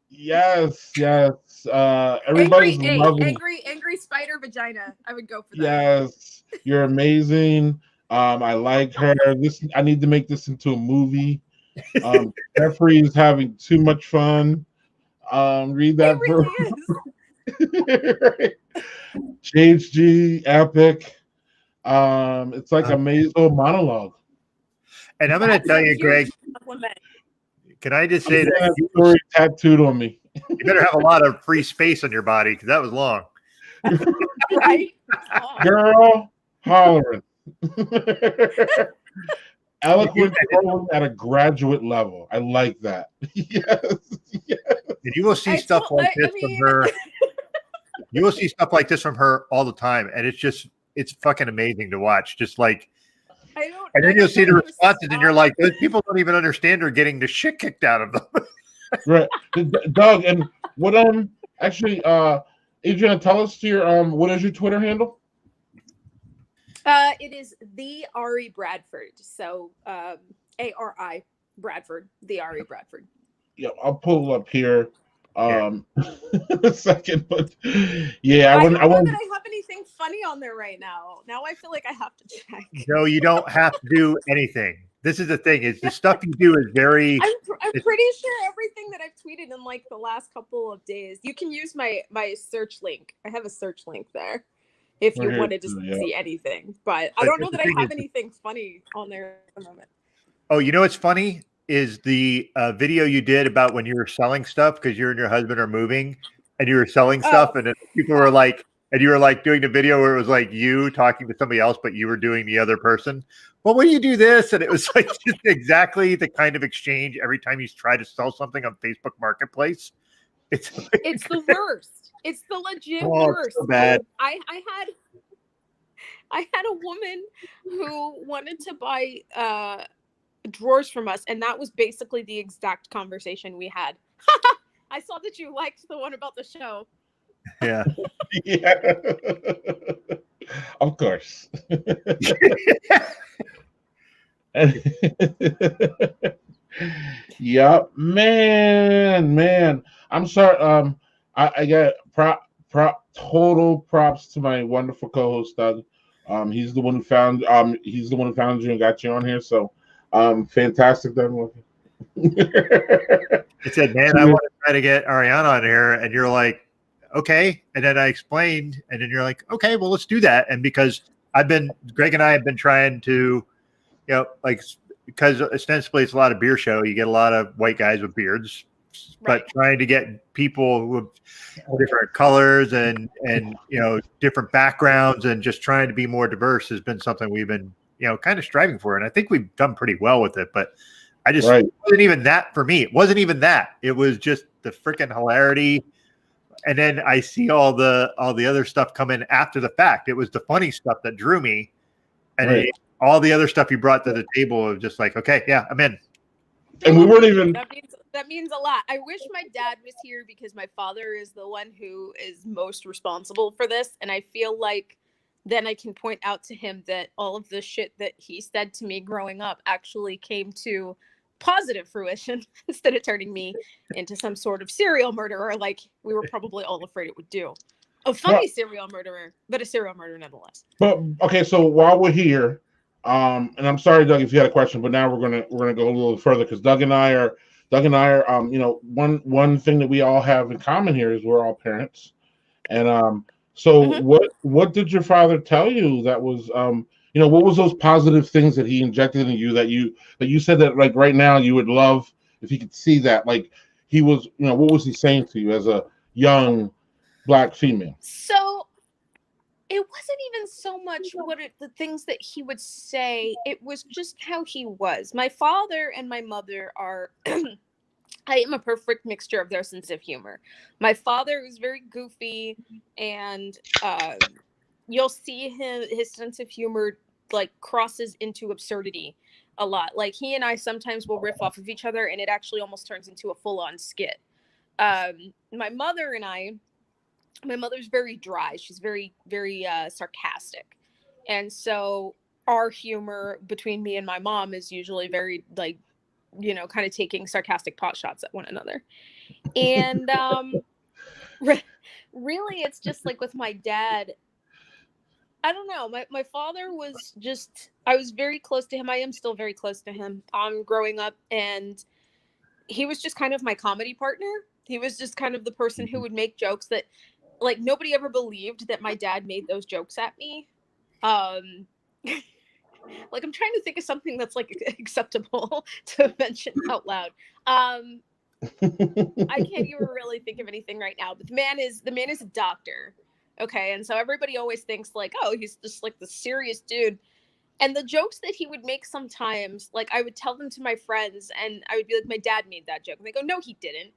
Yes. Everybody's loving Angry Spider Vagina. I would go for that. Yes. You're amazing. I like her. I need to make this into a movie. Jeffrey is having too much fun. Read that Really JHG epic. It's like a mazel monologue. And I'm going to tell you, Greg. Can I just say that story tattooed on me? You better have a lot of free space on your body because that was long. Right, girl, hollering. Eloquent at a graduate level. I like that. Yes. And you will see stuff like this from her. You will see stuff like this from her all the time, and it's fucking amazing to watch. Just like, and then you'll see the responses, and you're like, those people don't even understand her getting the shit kicked out of them. Right, Doug, and what actually Adriana, tell us your what is your Twitter handle? It is the Ari Bradford. So ARI Bradford, the Ari Bradford. Yeah, I'll pull up here Yeah. in a second, but yeah, I don't know wouldn't. that I have anything funny on there right now. Now I feel like I have to check. No, you don't have to do anything. This is the thing: is the stuff you do is very. I'm pretty sure everything that I've tweeted in like the last couple of days. You can use my search link. I have a search link there if you We're here wanted to too, yeah. see anything. But I But don't know the that I thing have is- anything funny on there at the moment. Oh, you know what's funny is the video you did about when you were selling stuff because you and your husband are moving and you were selling stuff, and then people were like, and you were like doing the video where it was like you talking to somebody else, but you were doing the other person. Well, when you do this, and it was like just exactly the kind of exchange every time you try to sell something on Facebook Marketplace. It's the worst. It's the legit Oh, it's worst. so bad. I had a woman who wanted to buy drawers from us, and that was basically the exact conversation we had. I saw that you liked the one about the show. Yeah. Yeah. Of course. Yep, man. I'm sorry. I got total props to my wonderful co-host Doug. He's the one who found you and got you on here. So, fantastic, Doug. I said, man, I want to try to get Arianna on here. And you're like, okay. And then I explained, and then you're like, okay, well, let's do that. And because Greg and I have been trying to, because ostensibly it's a lot of beer show, you get a lot of white guys with beards, but trying to get people with different colors and different backgrounds and just trying to be more diverse has been something we've been, kind of striving for. And I think we've done pretty well with it, but it wasn't even that for me. It wasn't even that. It was just the freaking hilarity. And then I see all the other stuff come in after the fact. It was the funny stuff that drew me. And all the other stuff you brought to the table of just like, okay, yeah, I'm in. And we weren't even. That means a lot. I wish my dad was here because my father is the one who is most responsible for this. And I feel like then I can point out to him that all of the shit that he said to me growing up actually came to positive fruition instead of turning me into some sort of serial murderer like we were probably all afraid it would do. A funny serial murderer, but a serial murderer nonetheless. But okay, so while we're here, and I'm sorry, Doug, if you had a question, but now we're gonna go a little further because Doug and I are one thing that we all have in common here is we're all parents, and so what did your father tell you that was what was those positive things that he injected in you that you said that like right now you would love if he could see that like he was what was he saying to you as a young Black female? So it wasn't even so much the things that he would say. It was just how he was. My father and my mother are I am a perfect mixture of their sense of humor. My father is very goofy, and you'll see his sense of humor like crosses into absurdity a lot. Like he and I sometimes will riff off of each other, and it actually almost turns into a full-on skit. My mother's very dry. She's very, very sarcastic. And so our humor between me and my mom is usually very like, kind of taking sarcastic pot shots at one another. And really, it's just like with my dad, I don't know. My father was just, I was very close to him. I am still very close to him growing up. And he was just kind of my comedy partner. He was just kind of the person who would make jokes that like nobody ever believed that my dad made those jokes at me. Like I'm trying to think of something that's like acceptable to mention out loud. I can't even really think of anything right now, but the man is a doctor. Okay. And so everybody always thinks like, oh, he's just like the serious dude. And the jokes that he would make sometimes, like I would tell them to my friends and I would be like, my dad made that joke. And they go, no, he didn't.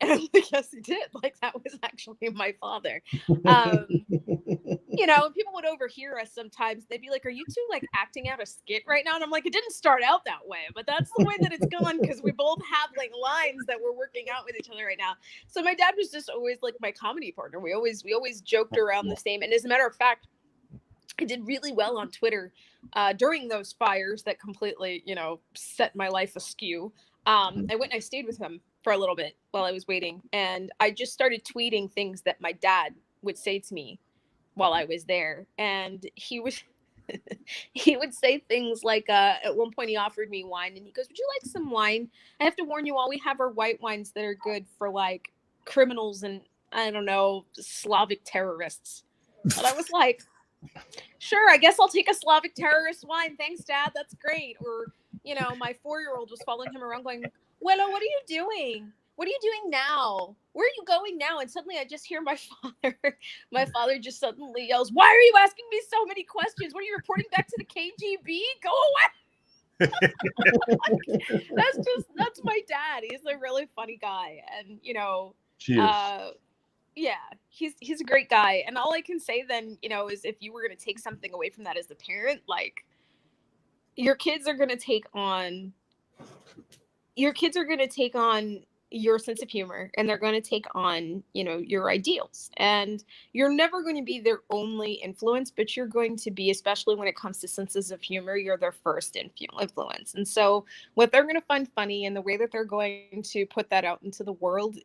And I'm like, yes, he did. Like, that was actually my father. You know, and people would overhear us sometimes. They'd be like, are you two like acting out a skit right now? And I'm like, it didn't start out that way, but that's the way that it's gone, because we both have like lines that we're working out with each other right now. So my dad was just always like my comedy partner. We always joked around the same. And as a matter of fact, I did really well on Twitter during those fires that completely, you know, set my life askew. I went and I stayed with him for a little bit while I was waiting. And I just started tweeting things that my dad would say to me while I was there. And he would say things like, at one point he offered me wine and he goes, would you like some wine? I have to warn you all, we have our white wines that are good for like criminals and, I don't know, Slavic terrorists. And I was like, sure, I guess I'll take a Slavic terrorist wine. Thanks, Dad. That's great. Or, you know, my 4-year-old was following him around going, Willow, what are you doing? What are you doing now? Where are you going now? And suddenly I just hear my father just suddenly yells, why are you asking me so many questions? What are you reporting back to the KGB? Go away. That's my dad. He's a really funny guy. And, you know, yeah, he's a great guy. And all I can say then, you know, is if you were going to take something away from that as the parent, like, your kids are going to take on your sense of humor, and they're going to take on, you know, your ideals, and you're never going to be their only influence, but you're going to be, especially when it comes to senses of humor, you're their first influence. And so what they're going to find funny and the way that they're going to put that out into the world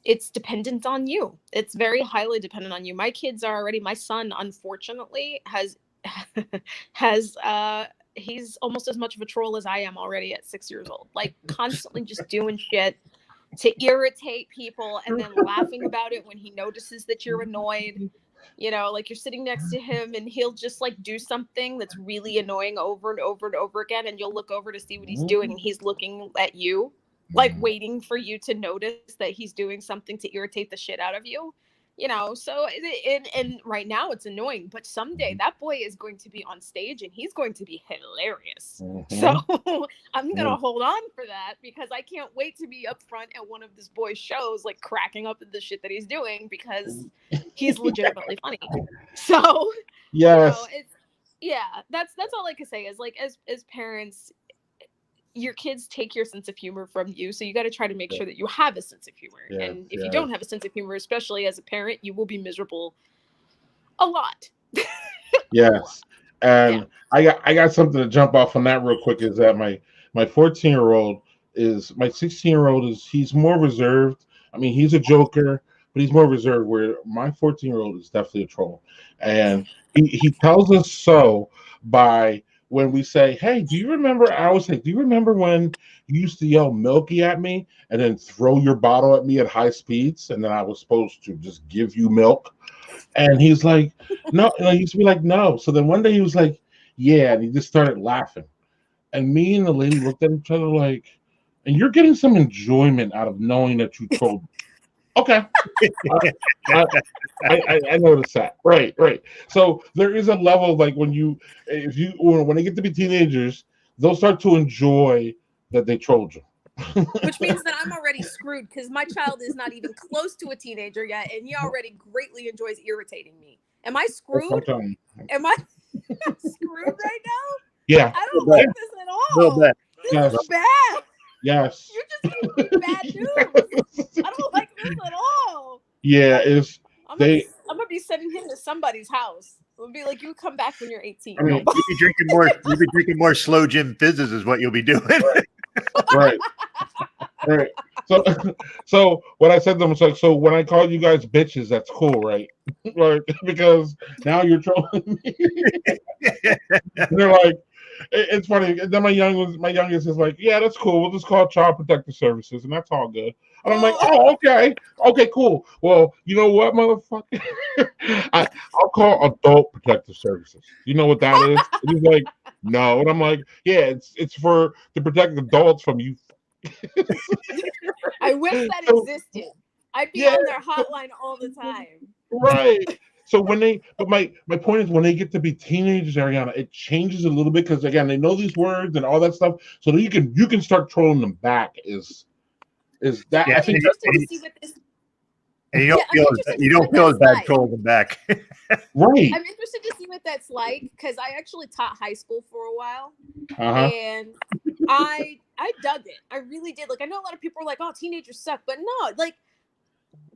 it's dependent on you. It's very highly dependent on you. My kids are already, my son, unfortunately, he's almost as much of a troll as I am already at 6 years old, like constantly just doing shit to irritate people and then laughing about it when he notices that you're annoyed. You know, like you're sitting next to him and he'll just like do something that's really annoying over and over and over again. And you'll look over to see what he's doing and he's looking at you, like waiting for you to notice that he's doing something to irritate the shit out of you. You know, so and right now it's annoying, but someday that boy is going to be on stage and he's going to be hilarious. So I'm going to hold on for that, because I can't wait to be up front at one of this boy's shows, like cracking up at the shit that he's doing, because he's legitimately funny. So, yes, you know, that's all I can say is, like, as parents, your kids take your sense of humor from you, so you got to try to make sure that you have a sense of humor. And if you don't have a sense of humor, especially as a parent, you will be miserable a lot. Yes. And I got something to jump off on that real quick, is that my 14-year-old is, my 16-year-old is, he's more reserved. I mean, he's a joker, but he's more reserved, where my 14-year-old is definitely a troll. And he tells us so by, when we say, hey, do you remember, I always say, do you remember when you used to yell Milky at me and then throw your bottle at me at high speeds, and then I was supposed to just give you milk? And he's like, no. And I used to be like, no. So then one day he was like, yeah, and he just started laughing. And me and the lady looked at each other like, and you're getting some enjoyment out of knowing that you trolled. Okay. I noticed that. Right. So there is a level, like when they get to be teenagers, they'll start to enjoy that they trolled you. Which means that I'm already screwed, because my child is not even close to a teenager yet, and he already greatly enjoys irritating me. Am I screwed? Am I screwed right now? Yeah. I don't like this at all. This is bad. Yes. You just gave me bad news. I don't like this at all. Yeah, I'm gonna be sending him to somebody's house. We'll be like, you come back when you're 18. I mean, you'll be drinking more slow Jim Fizzes is what you'll be doing. Right. So what I said to them was like, so when I call you guys bitches, that's cool, right? Like, because now you're trolling me. They're like, it's funny. Then my youngest is like, yeah, that's cool. We'll just call Child Protective Services, and that's all good. And I'm like, oh, okay, cool. Well, you know what, motherfucker? I'll call Adult Protective Services. You know what that is? And he's like, no. And I'm like, yeah, it's to protect adults from you. I wish that existed. I'd be on their hotline all the time. Right. So my point is, when they get to be teenagers, Arianna, it changes a little bit, because again, they know these words and all that stuff. So that you can start trolling them back. Is that Yeah, I think interested to see what this. and you Yeah, I'm don't interested to see feel what as bad that's trolling them back. right. I'm interested to see what that's like because I actually taught high school for a while, Uh-huh. and I dug it. I really did. Like I know a lot of people are like, "Oh, teenagers suck," but no, like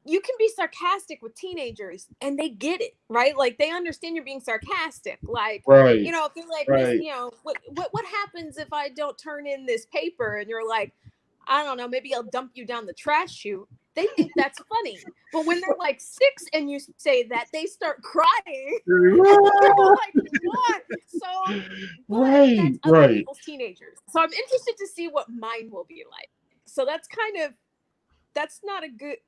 you can be sarcastic with teenagers and they get it, right? Like they understand you're being sarcastic. Like, Right. you know, if they're like, Right. you know, what happens if I don't turn in this paper? And you're like, I don't know, maybe I'll dump you down the trash chute. They think that's funny. But when they're like 6 and you say that, they start crying. You're like, what? So, but that's other Right. people's teenagers. So I'm interested to see what mine will be like. So that's not a good.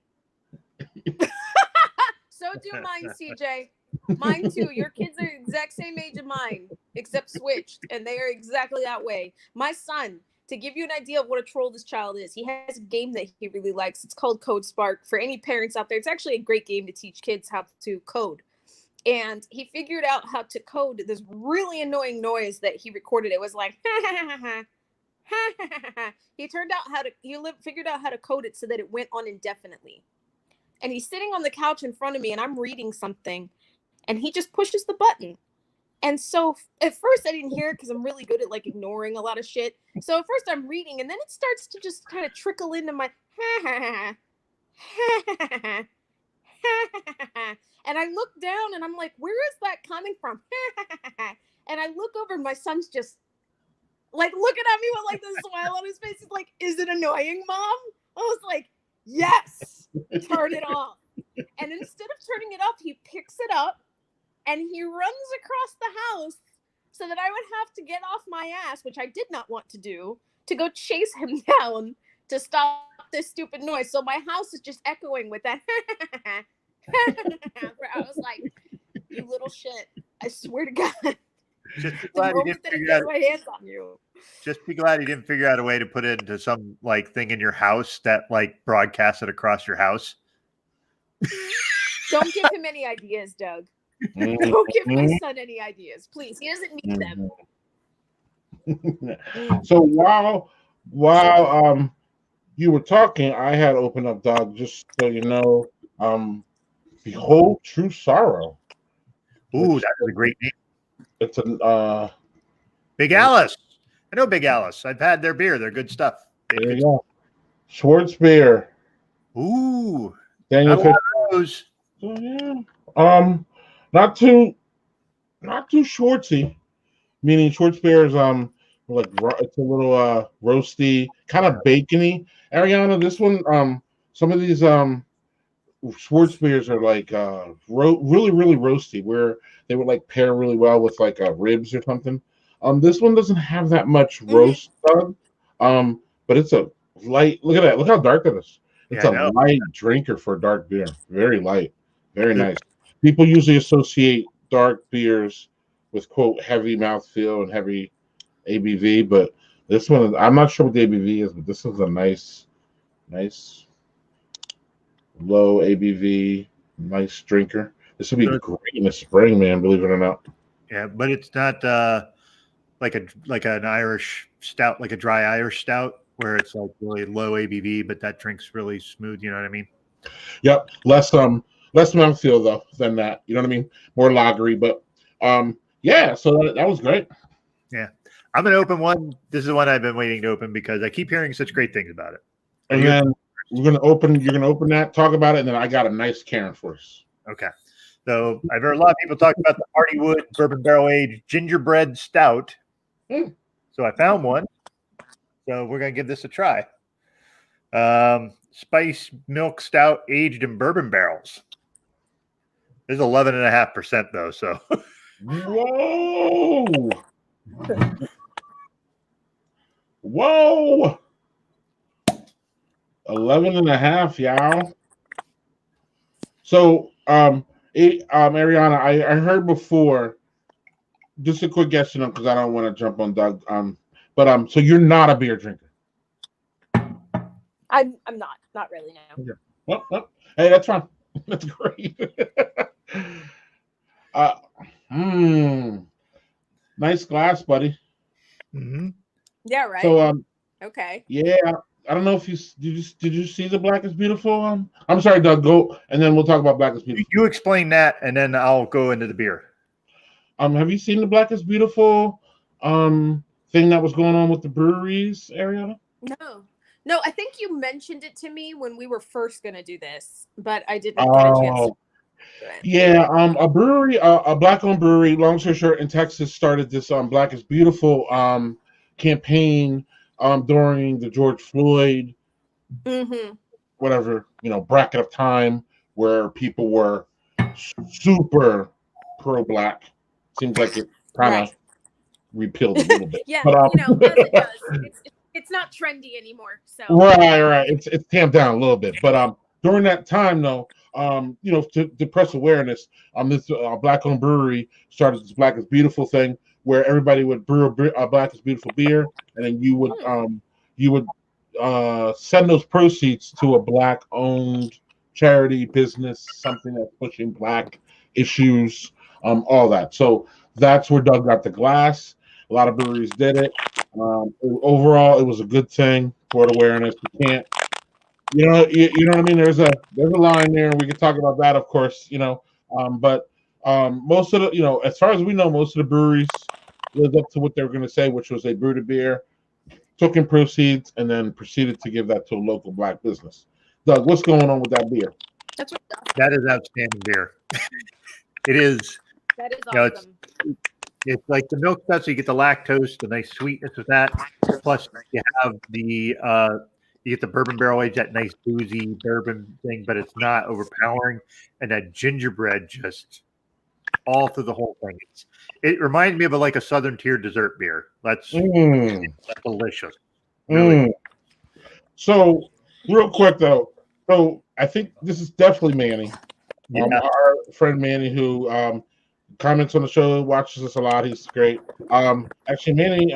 So do mine, CJ. Mine too. Your kids are the exact same age of mine, except switched, and they are exactly that way. My son, to give you an idea of what a troll this child is, he has a game that he really likes. It's called Code Spark. For any parents out there, it's actually a great game to teach kids how to code. And he figured out how to code this really annoying noise that he recorded. It was like, he figured out how to code it so that it went on indefinitely. And he's sitting on the couch in front of me and I'm reading something and he just pushes the button. And so at first I didn't hear it because I'm really good at like ignoring a lot of shit. So at first I'm reading and then it starts to just kind of trickle into my and I look down and I'm like, where is that coming from? And I look over and my son's just like looking at me with like this smile on his face. He's like, is it annoying, Mom? I was like, yes, turn it off. And instead of turning it off, he picks it up and he runs across the house so that I would have to get off my ass, which I did not want to do, to go chase him down to stop this stupid noise. So my house is just echoing with that. I was like, you little shit. I swear to God. Just be glad he didn't figure out. My hands on you. Just be glad he didn't figure out a way to put it into some like thing in your house that like broadcasts it across your house. Mm-hmm. Don't give him any ideas, Doug. Don't give my son any ideas, please. He doesn't need them. So while you were talking, I had opened up, Doug, just so you know, Behold True Sorrow. Ooh, that is a great name. It's a Big Alice. I know Big Alice. I've had their beer. They're good stuff. There you go. Schwartz beer. Ooh. Daniel those. So, yeah. Not too Schwartzy. Meaning Schwartz beer is like it's a little roasty, kind of bacony. Arianna, this one some of these Schwartz beers are like really really roasty, where they would like pair really well with like ribs or something. This one doesn't have that much roast, but it's a light. Look at that! Look how dark it is. It's a light drinker for dark beer. Very light, very nice. People usually associate dark beers with quote heavy mouthfeel and heavy ABV, but this one I'm not sure what the ABV is, but this is a nice low ABV, nice drinker. This would be great in the spring, man. Believe it or not. Yeah, but it's not like an Irish stout, like a dry Irish stout, where it's like really low ABV, but that drink's really smooth. You know what I mean? Yep. Less mouthfeel though than that. You know what I mean? More lagery, but yeah. So that was great. Yeah, I'm gonna open one. This is the one I've been waiting to open because I keep hearing such great things about it. And then you're gonna open that, talk about it, and then I got a nice Karen for us. Okay. So I've heard a lot of people talk about the Hardywood Bourbon Barrel Aged Gingerbread Stout. So I found one. So we're gonna give this a try. Spice Milk Stout aged in bourbon barrels. This is 11.5% though. So whoa, 11.5, y'all. So Arianna, I heard before. Just a quick guess, because I don't want to jump on Doug. But so you're not a beer drinker. I'm not really now. Okay. Well, hey, that's fine. That's great. Nice glass, buddy. Mm-hmm. Yeah, right. So okay. Yeah. I don't know if did you see the Black is Beautiful? I'm sorry, Doug. Go, and then we'll talk about Black is Beautiful. You explain that, and then I'll go into the beer. Have you seen the Black is Beautiful thing that was going on with the breweries, Arianna? No. I think you mentioned it to me when we were first going to do this, but I didn't get a chance. Yeah, a brewery, a black-owned brewery, long story short, in Texas, started this Black is Beautiful campaign during the George Floyd whatever, bracket of time where people were super pro-black. Seems like it kind of repealed a little bit. Yeah, but, as it does. It's not trendy anymore. So right. It's tamped down a little bit. But during that time, though, to press awareness, this black-owned brewery started this Black is Beautiful thing where everybody would brew a Black is Beautiful beer, and then you would send those proceeds to a black-owned charity business, something that's pushing black issues, all that. So that's where Doug got the glass. A lot of breweries did it. Overall, it was a good thing for awareness. You can't, you know what I mean. There's a line there, and we can talk about that, of course. But most of the, as far as we know, most of the breweries lived up to what they were going to say, which was they brewed a beer, took in proceeds, and then proceeded to give that to a local black business. Doug, what's going on with that beer? That is outstanding beer. It is. That is awesome. It's like the milk stuff, so you get the lactose, the nice sweetness of that. Plus, you have you get the bourbon barrel age, that nice boozy bourbon thing, but it's not overpowering. And that gingerbread just all through the whole thing. It reminds me of like a Southern Tier dessert beer. That's delicious. Really. So, real quick though, I think this is definitely Manny. Our friend Manny, who comments on the show, watches us a lot. He's great. Actually, Manny,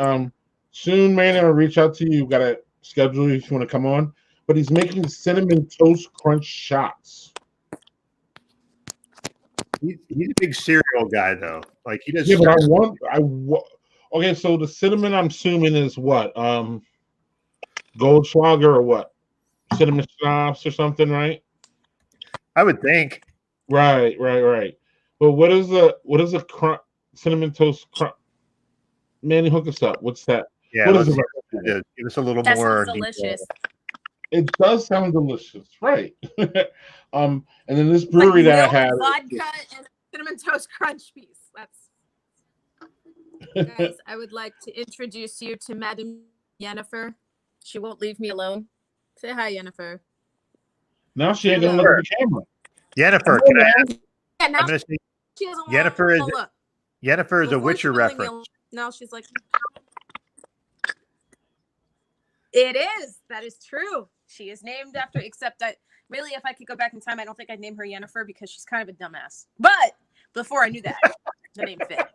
soon, Manny, I'll reach out to you. Got to schedule if you want to come on. But he's making cinnamon toast crunch shots. He's a big cereal guy, though. Like he does. Yeah, but okay, so the cinnamon, I'm assuming, is what? Goldschlager or what? Cinnamon schnapps or something, right? I would think. Right. But what is a cinnamon toast crunch? Manny, hook us up. What's that? Yeah, what is it? Give us a little That more. sounds delicious. It does sound delicious, right? And then this brewery that I had, vodka and cinnamon toast crunch piece. Guys, I would like to introduce you to Madam Jennifer. She won't leave me alone. Say hi, Jennifer. Now she ain't gonna look at the camera. Jennifer, can I ask? Yeah, now I'm gonna say she doesn't want Jennifer to is look. Jennifer is a Before Witcher she would leave me reference. alone. Now she's like, it is. That is true. She is named after, except that really, if I could go back in time, I don't think I'd name her Jennifer because she's kind of a dumbass. But before I knew that, the name fit.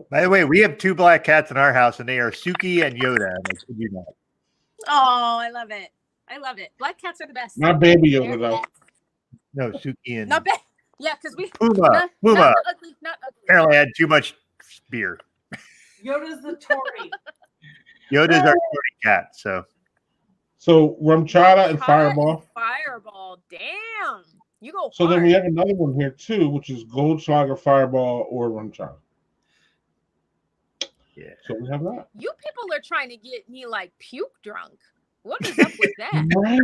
By the way, we have 2 black cats in our house, and they are Suki and Yoda. And I kid you not. Oh, I love it. Black cats are the best. Not baby Yoda though. No, Suki and Not bad. Yeah, because we Puma. Not ugly. Apparently, I had too much beer. Yoda's the Tory. Yoda's our Tory cat. So rum chata and Fireball. Fireball. Damn. You go So hard. then we have another one here too, which is Goldschlager, Fireball, or rum chata. Yeah. So we have that. You people are trying to get me like puke drunk. What is up with that? Right.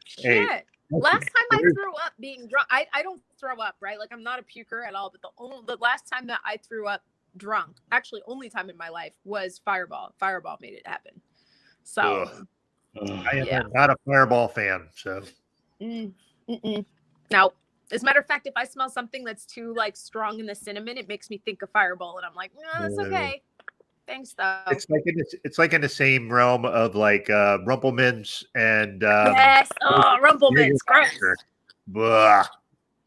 Shit. Hey, Last time I threw up being drunk, I don't throw up, right? Like I'm not a puker at all, but the last time that I threw up drunk, actually only time in my life, was Fireball. Fireball made it happen. So I am not a Fireball fan. So now, as a matter of fact, if I smell something that's too like strong in the cinnamon, it makes me think of Fireball, and I'm like, no, that's okay. Thanks, though. It's like in the same realm of like Rumplemints and yes, Rumplemints, gross.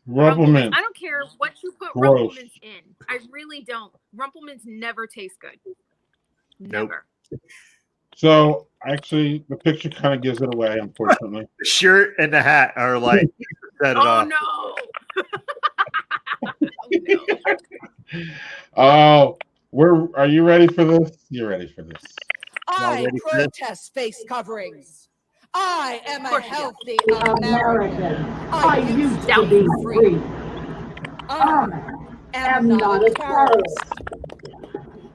Rumplemints. I don't care what you put Gross. Rumplemints in. I really don't. Rumplemints never taste good. Nope. Never. So actually, the picture kind of gives it away, unfortunately. The shirt and the hat are like set it off. No. Oh, are you ready for this? You're ready for this. I protest face coverings. I am a healthy American. I used to be free. I am not a terrorist.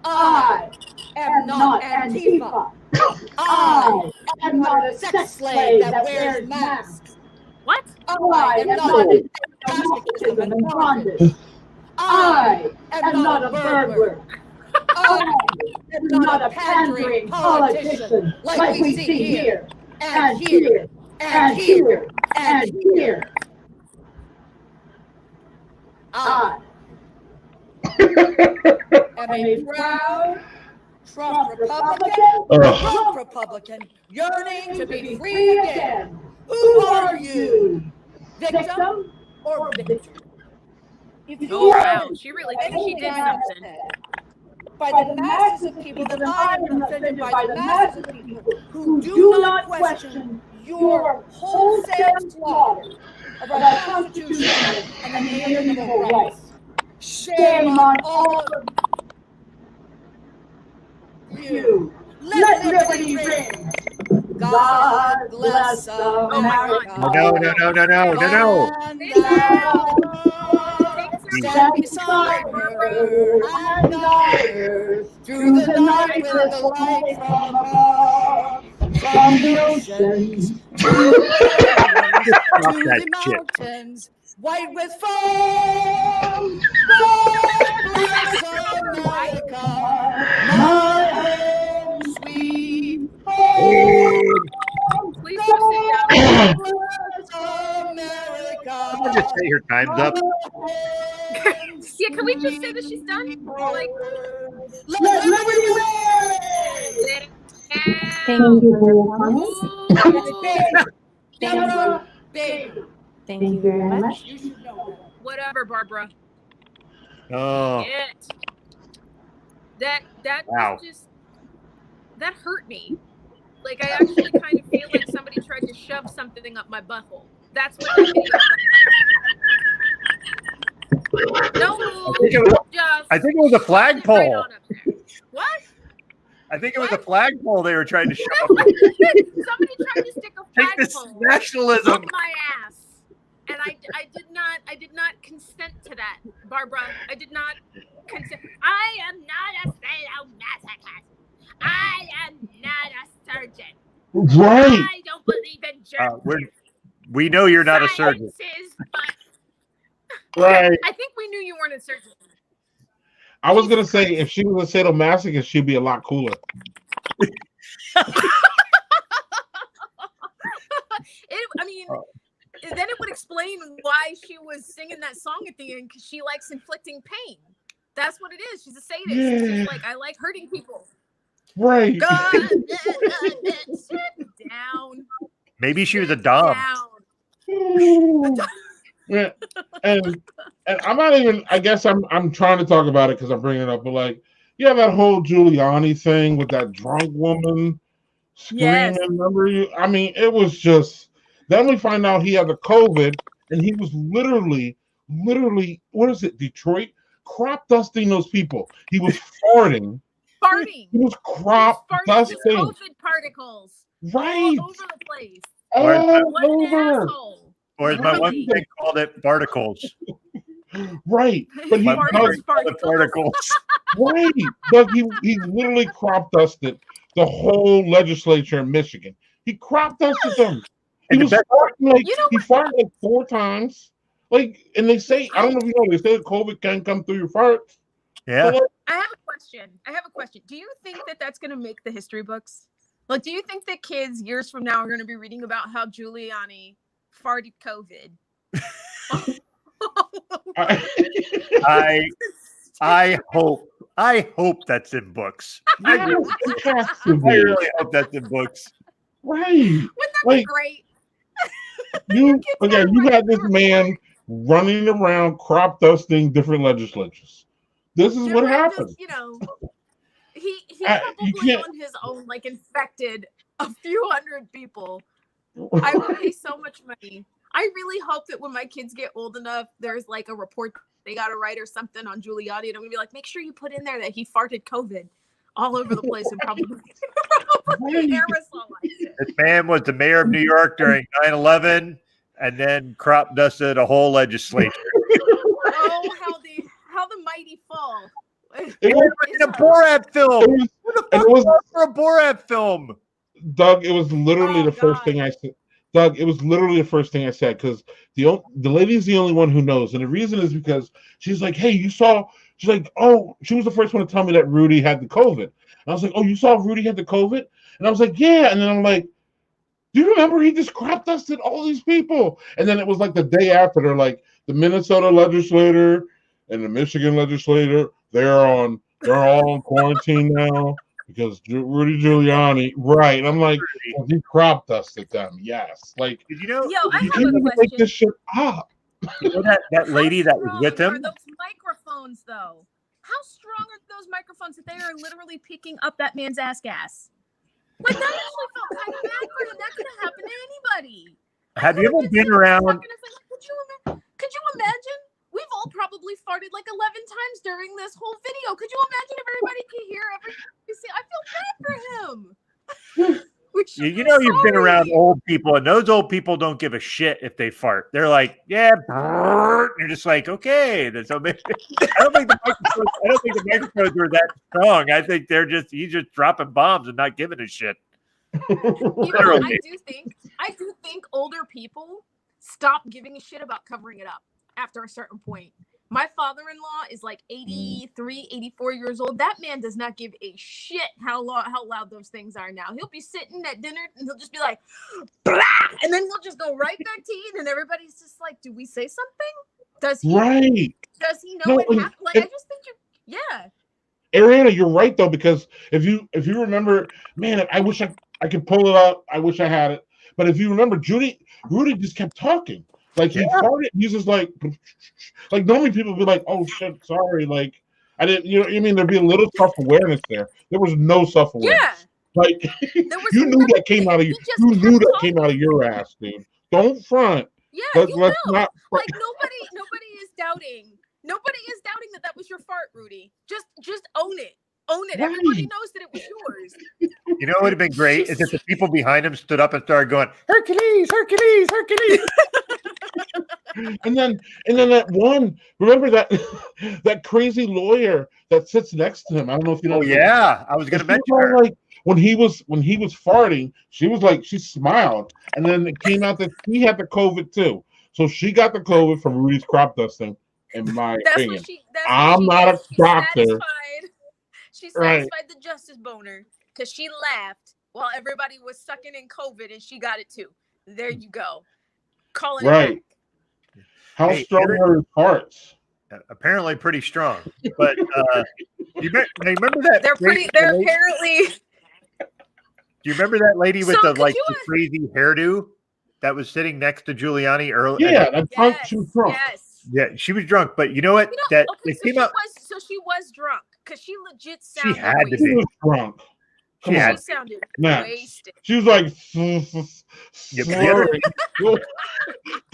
I am not Antifa. I am not a sex slave that wears masks. What? I am not a masochism and bondage. I am not a burglar. I am not a pandering politician like we see here, and here, and here, and here. I am a proud Trump Republican, yearning to be free again. Who are you? Victim or victor? Oh, wow. She really thinks she did something. By the masses of people, that I am offended by the masses of people who do not question your wholesale slaughter of our Constitution and inalienable rights. Shame on all of you. Let liberty ring. God bless America. No. Stand beside her and guide her through the night with the light from above. From the oceans to the mountains, white with foam. God bless America, my home sweet home. Please do sit down. God bless America. I'll just say her time's up. Yeah, can we just say that she's done? Like, let liberty ring. Thank you very much. Deborah Baker. Thank you very much. You should know that. whatever, Barbara. Oh. It. That Wow. was just, that hurt me. Like, I actually kind of feel like somebody tried to shove something up my butthole. That's what that video felt like. No, I think it was a flagpole. right on up there. What? I think it was a flagpole they were trying to shove. Somebody tried to stick a Take this flagpole nationalism. up my ass, and I did not consent to that, Barbara. I did not consent. I am not a sadomasochist. I am not a surgeon. Right. I don't believe in germs. We know you're not a surgeon. Right. I think we knew you weren't a surgeon. I was gonna say if she was a sadomasochist, she'd be a lot cooler. Then it would explain why she was singing that song at the end, because she likes inflicting pain. That's what it is. She's a sadist. Yeah. She's like, I like hurting people. Right. God, sit down. Maybe she was a dom. Yeah. And I'm not even. I guess I'm trying to talk about it because I'm bringing it up. But like, yeah, that whole Giuliani thing with that drunk woman screaming. Yes. Remember you? I mean, it was just. Then we find out he had the COVID, and he was literally, what is it? Detroit, crop dusting those people. He was farting. Farting. He was crop dusting. COVID particles. Right. All over the place. All What an over. asshole. Or as my one thing called it, particles. Right. But he does particles. Right. But he literally crop dusted the whole legislature in Michigan. He crop dusted them. He was farting like he farted like 4 times. Like, and they say, I don't know if you know, they say COVID can come through your farts. Yeah. So, like, I have a question. Do you think that that's going to make the history books? Like, do you think that kids years from now are going to be reading about how Giuliani farted COVID? I hope that's in books. I really hope that's in books. Right. Wouldn't that be great? You had this man running around crop dusting different legislatures. This is what happened. Just, he probably on his own like infected a few hundred people. I would pay so much money. I really hope that when my kids get old enough, there's like a report they got to write or something on Giuliani, and I'm gonna be like, make sure you put in there that he farted COVID all over the place and probably aerosolize it. This man was the mayor of New York during 9/11, and then crop dusted a whole legislature. Oh, how the mighty fall. It was in a Borat film. What the fuck was for a Borat film? Doug, it was literally the first thing I said. Doug, it was literally the first thing I said because the lady's the only one who knows, and the reason is because she's like, "Hey, you saw?" She's like, "Oh," she was the first one to tell me that Rudy had the COVID. And I was like, "Oh, you saw Rudy had the COVID?" And I was like, "Yeah." And then I'm like, "Do you remember he just crop dusted all these people?" And then it was like the day after, they're like, the Minnesota legislator and the Michigan legislator, they're all on quarantine now because Rudy Giuliani, right? And I'm like, well, he crop dusted them, yes. Like, did you know? Yo, I have you a make question. this shit up. You know that lady that was with Are him? those microphones though? How strong are those microphones that they are literally picking up that man's ass gas? Like that actually felt kind of bad for him. That could have happened to anybody. Have you ever been around? Could you imagine? We've all probably farted like 11 times during this whole video. Could you imagine if everybody could hear everything? I feel bad for him. You know, you've been around old people, and those old people don't give a shit if they fart. They're like, yeah, brrr. You're just like, okay. I don't think the microphones were that strong. I think he's just dropping bombs and not giving a shit. I do think older people stop giving a shit about covering it up after a certain point. My father-in-law is like 83, 84 years old. That man does not give a shit how loud those things are now. He'll be sitting at dinner and he'll just be like, blah! And then we'll just go right back to eating, and everybody's just like, do we say something? Does he know what happened? Like, I just think yeah. Arianna, you're right though, because if you remember, man, I wish I could pull it up. I wish I had it. But if you remember, Rudy just kept talking. Like he farted, he's just like normally people would be like, "Oh shit, sorry." Like I didn't, you know what I mean? There'd be a little self-awareness there. There was no self-awareness. Yeah. Like you knew that came out of you. You knew that came out of your ass, dude. Don't front. Yeah, let's not like nobody is doubting. Nobody is doubting that was your fart, Rudy. Just own it. Own it. Right. Everybody knows that it was yours. You know what would have been great is if the people behind him stood up and started going, Hercules, Hercules, Hercules. and then that one, remember that crazy lawyer that sits next to him. I don't know if you know. Oh yeah, I was gonna mention her. Like when he was farting, she was like, she smiled, and then it came out that he had the COVID too. So she got the COVID from Rudy's crop dusting. In my opinion, I'm not a doctor. She satisfied the justice boner because she laughed while everybody was sucking in COVID, and she got it too. There you go. Calling right. it back. How strong are his parts? Apparently pretty strong. But you remember that? They're apparently. Do you remember that lady with the crazy hairdo that was sitting next to Giuliani earlier? Yeah, she was drunk. Yes. Yeah, she was drunk, but you know what? It came out. So she was drunk because she legit sounded. She had to be. She was drunk. She sounded wasted. She was like. The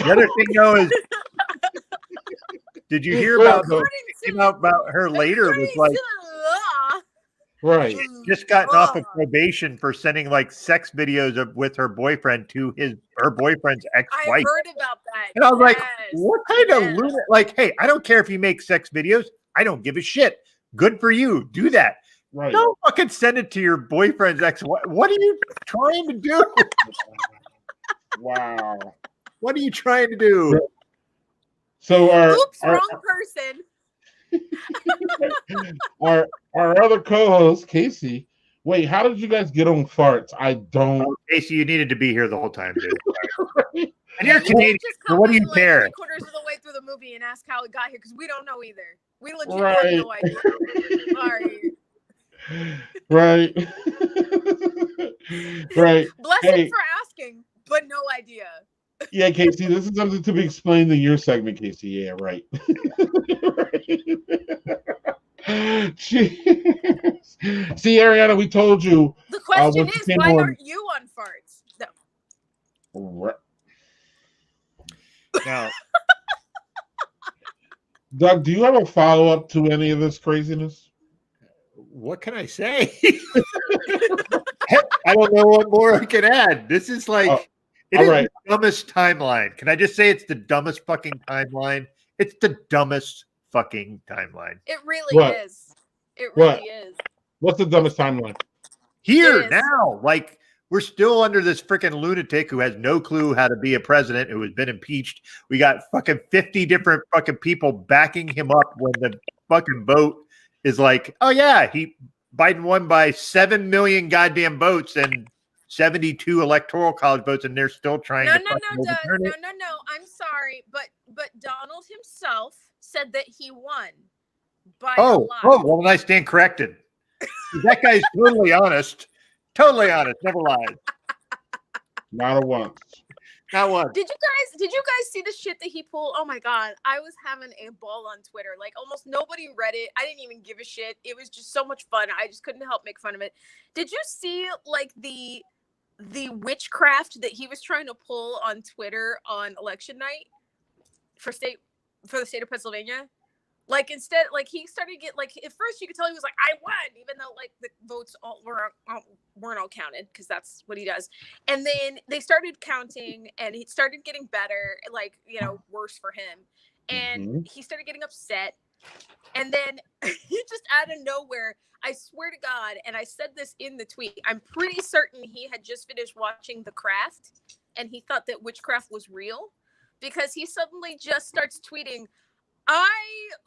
other thing though is, did you hear about her later? Was like. Right. Just gotten off of probation for sending like sex videos with her boyfriend to her boyfriend's ex-wife. I heard about that. And I was like, what kind of lunatic? Like, hey, I don't care if you make sex videos. I don't give a shit. Good for you. Do that. Right. Don't fucking send it to your boyfriend's ex-wife. What are you trying to do? Wow. What are you trying to do? So wrong person. our other co-host Casey. Wait, how did you guys get on farts? I don't. Oh, Casey, you needed to be here the whole time, dude. And you're Canadian, so what do you care? 3/4 of the way through the movie and ask how it got here because we don't know either. We legit have no idea. Sorry. Right. Right. Blessing for asking, but no idea. Yeah, Casey, this is something to be explained in your segment, Casey. Yeah, right. See, Arianna, we told you. The question is, why aren't you on farts? No. Now, Doug, do you have a follow-up to any of this craziness? What can I say? I don't know what more I can add. This is like it is the dumbest timeline. Can I just say it's the dumbest fucking timeline? It's the dumbest fucking timeline. It really is. It really is. What's the dumbest timeline? Here now, like we're still under this freaking lunatic who has no clue how to be a president, who has been impeached. We got fucking 50 different fucking people backing him up when the fucking vote is like, oh yeah, Biden won by 7 million goddamn votes and 72 electoral college votes, and they're still trying to overturn it. No. I'm sorry, but Donald himself said that he won by a lot. Oh, well, then I stand corrected. That guy's totally honest. Totally honest. Never lied. Not a once. Not once. Did you guys see the shit that he pulled? Oh my God. I was having a ball on Twitter. Like almost nobody read it. I didn't even give a shit. It was just so much fun. I just couldn't help make fun of it. Did you see like the witchcraft that he was trying to pull on Twitter on election night for the state of Pennsylvania? Like instead, like he started to get like at first you could tell he was like, I won, even though like the votes weren't all counted because that's what he does. And then they started counting and he started getting better, like, you know, worse for him. And he started getting upset. And then he just out of nowhere, I swear to God, and I said this in the tweet, I'm pretty certain he had just finished watching The Craft and he thought that witchcraft was real because he suddenly just starts tweeting,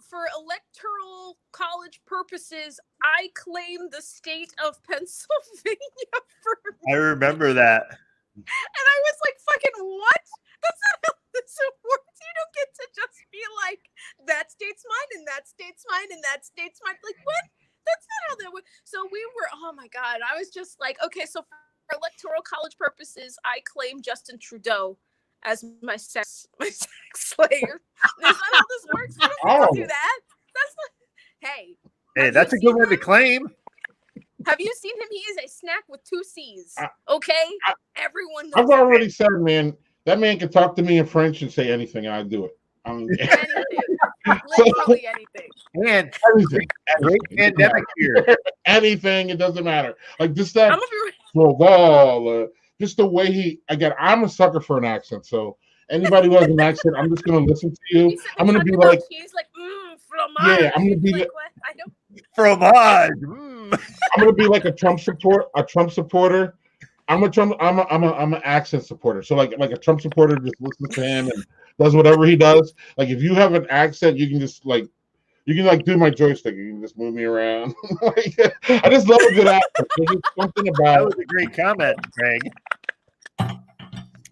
for electoral college purposes, I claim the state of Pennsylvania for me. I remember that. And I was like, fucking what? That's not how this works. You don't get to just be like, that state's mine and that state's mine and that state's mine. Like, what? That's not how that works. So we were, oh my God. I was just like, okay, so for electoral college purposes, I claim Justin Trudeau as my sex slave. That's not how this works. You don't get to do that. That's not. Hey, that's a good one to claim. Have you seen him? He is a snack with 2 C's. Okay, everyone knows. I've already said, man, that man can talk to me in French and say anything, and I do it. Anything, literally anything. Man, great pandemic here. Anything, it doesn't matter. Like just that. Just the way I'm a sucker for an accent. So anybody who has an accent, I'm just gonna listen to you. I'm gonna be like, he's like, fromage. Yeah, I'm gonna be like, what? I don't. Fromage. I'm gonna be like a Trump supporter. I'm an accent supporter. So like a Trump supporter just listens to him and does whatever he does. Like if you have an accent, you can just like. You can like do my joystick. You can just move me around. I just love a good accent. There's something about. That was a great comment, Greg.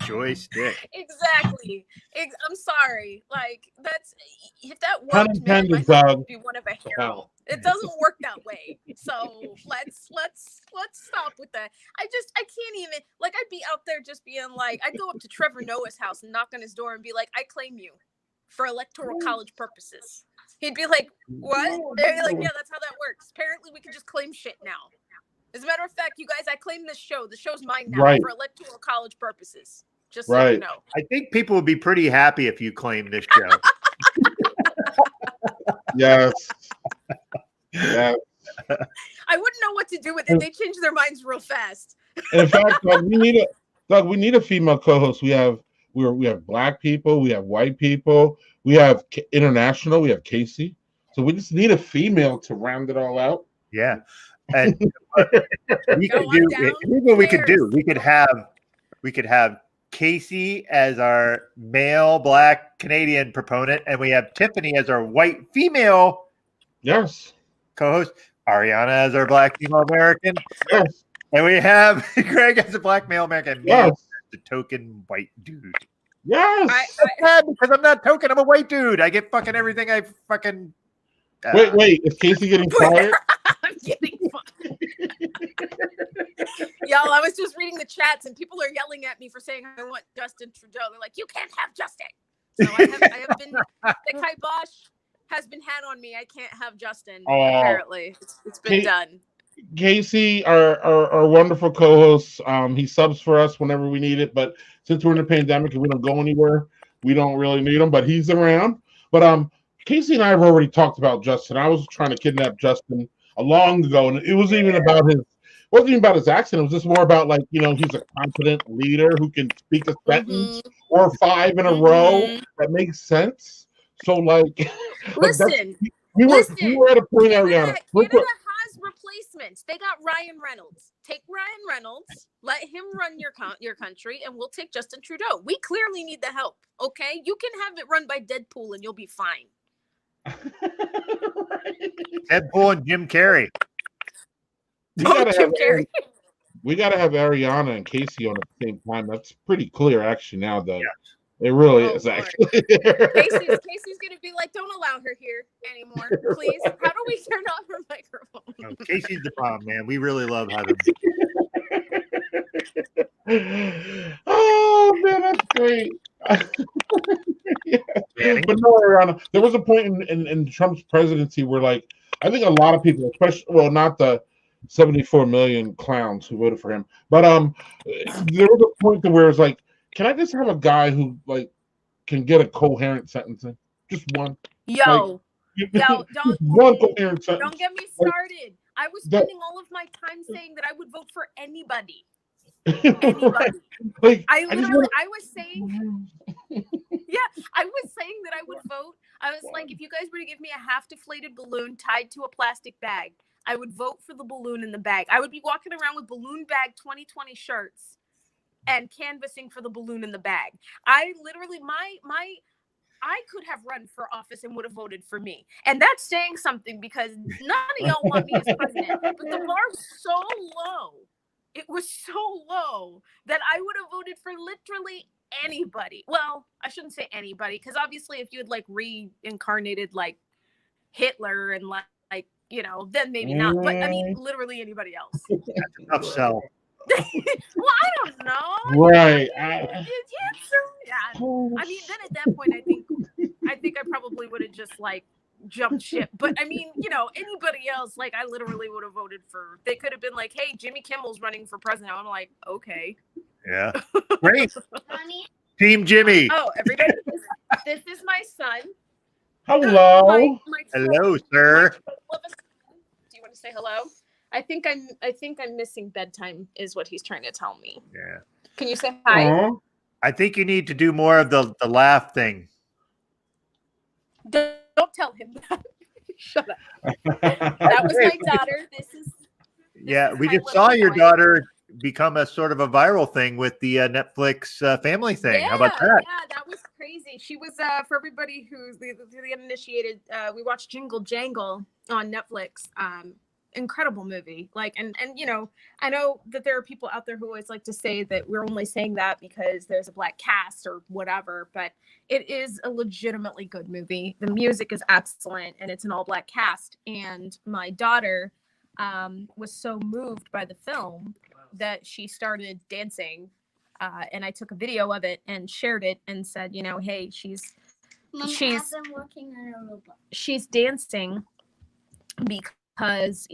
Joystick. Exactly. I'm sorry. Like that's if that worked, man, my dog would be one of a hero. It doesn't work that way. So let's stop with that. I can't even like I'd be out there just being like I'd go up to Trevor Noah's house and knock on his door and be like, I claim you for electoral college purposes. He'd be like, what? They'd be like, yeah, that's how that works. Apparently, we can just claim shit now. As a matter of fact, you guys, I claim this show. The show's mine now for electoral college purposes. Just so you know. I think people would be pretty happy if you claim this show. Yes. Yeah. I wouldn't know what to do with it. They change their minds real fast. In fact, we need a female co-host. We have Black people, we have white people, we have international, we have Casey. So we just need a female to round it all out. Yeah. And we could have Casey as our male Black Canadian proponent, and we have Tiffany as our white female co-host, Arianna as our Black female American. Yes. And we have Greg as a Black male American. Yes. The token white dude. Yes. Because I'm not token. I'm a white dude. I get fucking everything I fucking. Wait. Is Casey getting fired? I'm getting fired. Y'all, I was just reading the chats and people are yelling at me for saying I want Justin Trudeau. They're like, you can't have Justin. So I have been. The kibosh has been had on me. I can't have Justin. Apparently, it's been done. Casey, our wonderful co-host, he subs for us whenever we need it. But since we're in a pandemic and we don't go anywhere, we don't really need him. But he's around. But Casey and I have already talked about Justin. I was trying to kidnap Justin a long ago, and it was even about wasn't even about his accent. It was just more about like, he's a confident leader who can speak a sentence or 5 in a row that makes sense. So like, like that's Listen, we were at a point, Arianna. Canada has replacements. They got Ryan Reynolds. Take Ryan Reynolds, let him run your country, and we'll take Justin Trudeau. We clearly need the help. Okay, you can have it run by Deadpool, and you'll be fine. Deadpool and Jim Carrey. We gotta have Arianna and Casey on at the same time. That's pretty clear, actually. Now that it really is, Lord. actually. Casey's gonna be like, "Don't allow her here anymore, please." How do we turn off her microphone? Oh, Casey's the problem, man. We really love having. Oh man, that's great. Yeah. But no, Arianna, there was a point in Trump's presidency where, like, I think a lot of people, especially, well, not the 74 million clowns who voted for him, but there was a point to where it's like, can I just have a guy who like can get a coherent sentencing, just one? Don't one coherent sentence. Don't get me started. I was spending all of my time saying that I would vote for anybody. Anybody. Like, I was saying that I would vote. I was like, if you guys were to give me a half deflated balloon tied to a plastic bag, I would vote for the balloon in the bag. I would be walking around with balloon bag 2020 shirts and canvassing for the balloon in the bag. I literally, I could have run for office and would have voted for me. And that's saying something because none of y'all want me as president. But the bar was so low. It was so low that I would have voted for literally anybody. Well, I shouldn't say anybody, because obviously if you had like reincarnated like Hitler and like then maybe not. But I mean, literally anybody else. That's a tough sell. Well, I don't know. Right. I mean, then at that point, I think I probably would have just like jumped ship. But I mean, anybody else, like I literally would have voted for. They could have been like, "Hey, Jimmy Kimmel's running for president." I'm like, okay. Yeah. Great. Team Jimmy. Oh, everybody! This is my son. Hello. Hello, sir. Do you want to say hello? I think I'm missing bedtime is what he's trying to tell me. Yeah. Can you say hi? Aww. I think you need to do more of the laugh thing. Don't tell him that. Shut up. That was my daughter. We just saw your daughter become a sort of a viral thing with the Netflix family thing. How about that? Yeah, that was crazy. She was for everybody who's the uninitiated. We watched Jingle Jangle on Netflix. Incredible movie. Like, and I know that there are people out there who always like to say that we're only saying that because there's a black cast or whatever, but it is a legitimately good movie. The music is excellent and it's an all black cast. And my daughter was so moved by the film that she started dancing. And I took a video of it and shared it and said, hey, she's dancing because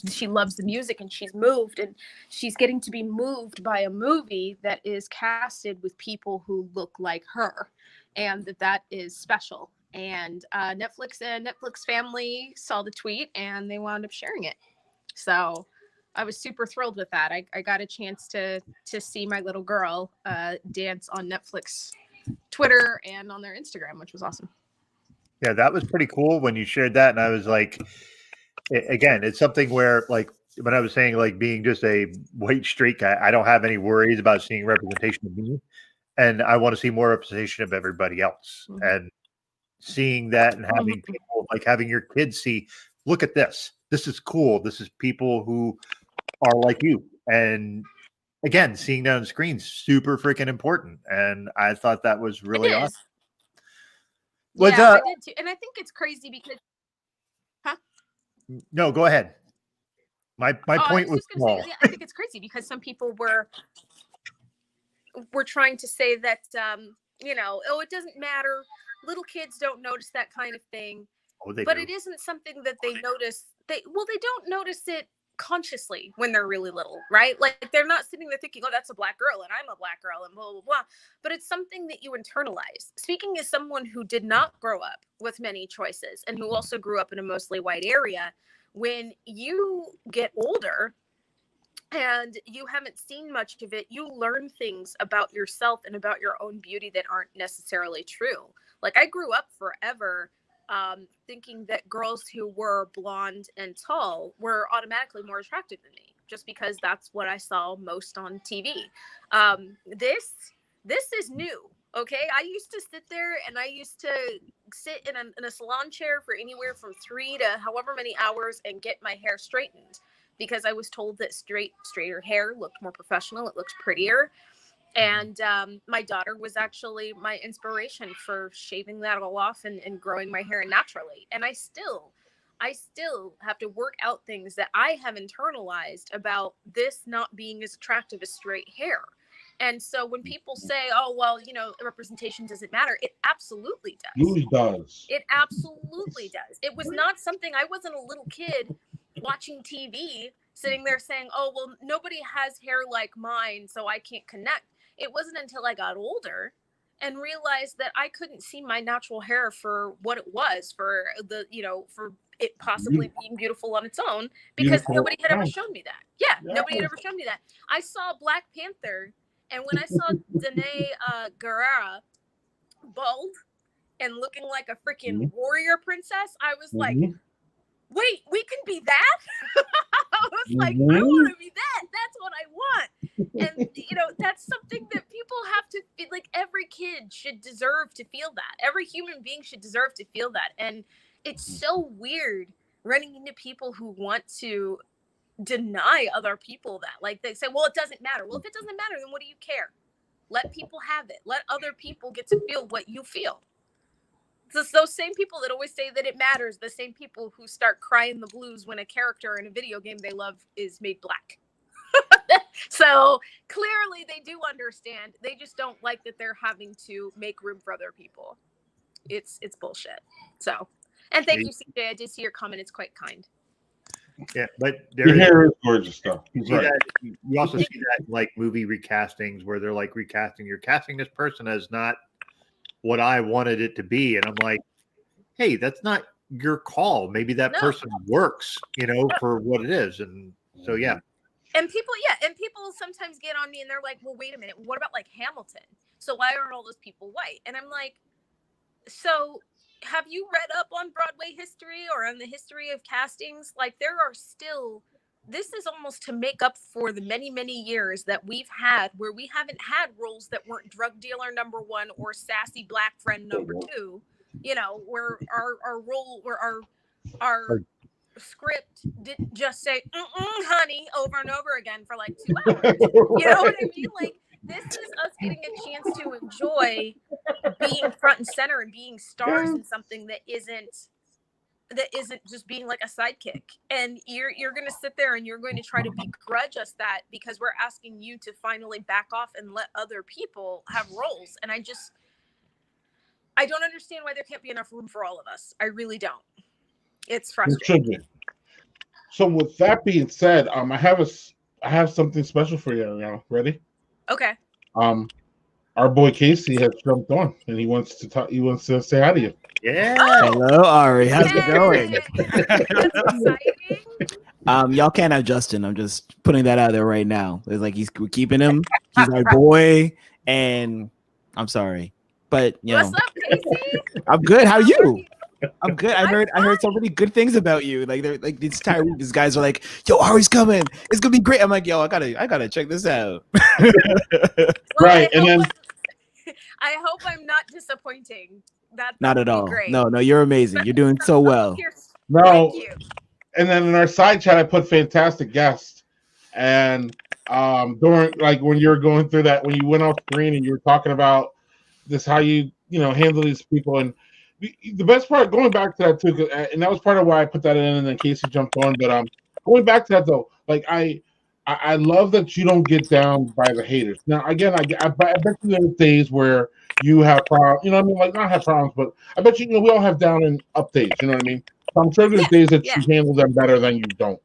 she loves the music and she's moved and she's getting to be moved by a movie that is casted with people who look like her, and that is special. And Netflix family saw the tweet and they wound up sharing it. So I was super thrilled with that. I got a chance to see my little girl dance on Netflix Twitter and on their Instagram, which was awesome. Yeah, that was pretty cool when you shared that. And I was like, again, it's something where, like, when I was saying, like, being just a white straight guy, I don't have any worries about seeing representation of me. And I want to see more representation of everybody else. Mm-hmm. And seeing that and having people, like having your kids see, look at this. This is cool. This is people who are like you. And again, seeing that on the screen, super freaking important. And I thought that was really awesome. I did too. And I think it's crazy because No, go ahead. My point was small. Say, I think it's crazy because some people were trying to say that it doesn't matter. Little kids don't notice that kind of thing. Oh, they but do. It isn't something that they notice. They don't notice it consciously when they're really little, right? Like they're not sitting there thinking, "Oh, that's a black girl and I'm a black girl," and blah blah blah. But it's something that you internalize. Speaking as someone who did not grow up with many choices and who also grew up in a mostly white area, when you get older, and you haven't seen much of it, you learn things about yourself and about your own beauty that aren't necessarily true. Like, I grew up forever thinking that girls who were blonde and tall were automatically more attractive than me, just because that's what I saw most on TV. This is new. Okay, I used to sit there and I used to sit in a salon chair for anywhere from 3 to however many hours and get my hair straightened, because I was told that straighter hair looked more professional, it looked prettier. And my daughter was actually my inspiration for shaving that all off and growing my hair naturally. And I still have to work out things that I have internalized about this not being as attractive as straight hair. And so when people say, oh, well, representation doesn't matter, it absolutely does. It does. It absolutely does. It was not something, I wasn't a little kid watching TV sitting there saying, oh, well, nobody has hair like mine, so I can't connect. It wasn't until I got older and realized that I couldn't see my natural hair for what it was, for it possibly being beautiful on its own, because nobody had ever shown me that. Yeah, nobody had ever shown me that. I saw Black Panther, and when I saw Danae Guerrera bald and looking like a freaking warrior princess, I was like, wait, we can be that? I was like, I want to be that. That's what I want. And, that's something that people have to feel. Like, every kid should deserve to feel that. Every human being should deserve to feel that. And it's so weird running into people who want to deny other people that. Like, they say, well, it doesn't matter. Well, if it doesn't matter, then what do you care? Let people have it. Let other people get to feel what you feel. It's those same people that always say that it matters, the same people who start crying the blues when a character in a video game they love is made black. So clearly they do understand. They just don't like that they're having to make room for other people. It's bullshit. So, and thank you, CJ. I did see your comment. It's quite kind. Yeah, but your hair is gorgeous stuff. You also see that in, like, movie recastings where they're like you're casting this person as not what I wanted it to be, and I'm like, hey, that's not your call. Maybe that person works, for what it is. And so and people sometimes get on me and they're like, well, wait a minute, what about like Hamilton? So why aren't all those people white? And I'm like, so have you read up on Broadway history or on the history of castings? Like, there are still, this is almost to make up for the many, many years that we've had where we haven't had roles that weren't drug dealer number 1 or sassy black friend number 2, where our role, where our script didn't just say, honey, over and over again for like 2 hours. You know what I mean? Like, this is us getting a chance to enjoy being front and center and being stars in something that isn't just being like a sidekick. And you're going to sit there and you're going to try to begrudge us that because we're asking you to finally back off and let other people have roles. And I don't understand why there can't be enough room for all of us. I really don't. It's frustrating. So with that being said, I have something special for you, Arianna. Ready? Okay. Our boy Casey has jumped on, and he wants to talk. He wants to say hi to you. Yeah. Oh. Hello, Ari. How's it going? That's exciting. Y'all can't have Justin. I'm just putting that out there right now. It's like we're keeping him. He's our boy, and I'm sorry, but what's up, Casey? I'm good. How are you? I'm good. I heard so many good things about you. Like, they're like, this entire week, these guys are like, "Yo, Ari's coming. It's gonna be great." I'm like, "Yo, I gotta check this out." Right, and then I hope I'm not disappointing. That's not at all. Great. No, you're amazing. You're doing so well. No, thank you. And then in our side chat, I put fantastic guest, and during, like, when you were going through that, when you went off screen and you were talking about this, how you handle these people, and the best part, going back to that too, and that was part of why I put that in, and then Casey jumped on. But going back to that though, like, I love that you don't get down by the haters. Now, again, I bet you there's days where you have problems. You know what I mean? Like, not have problems, but I bet you we all have down and up days. You know what I mean? So I'm sure there's days that you handle them better than you don't.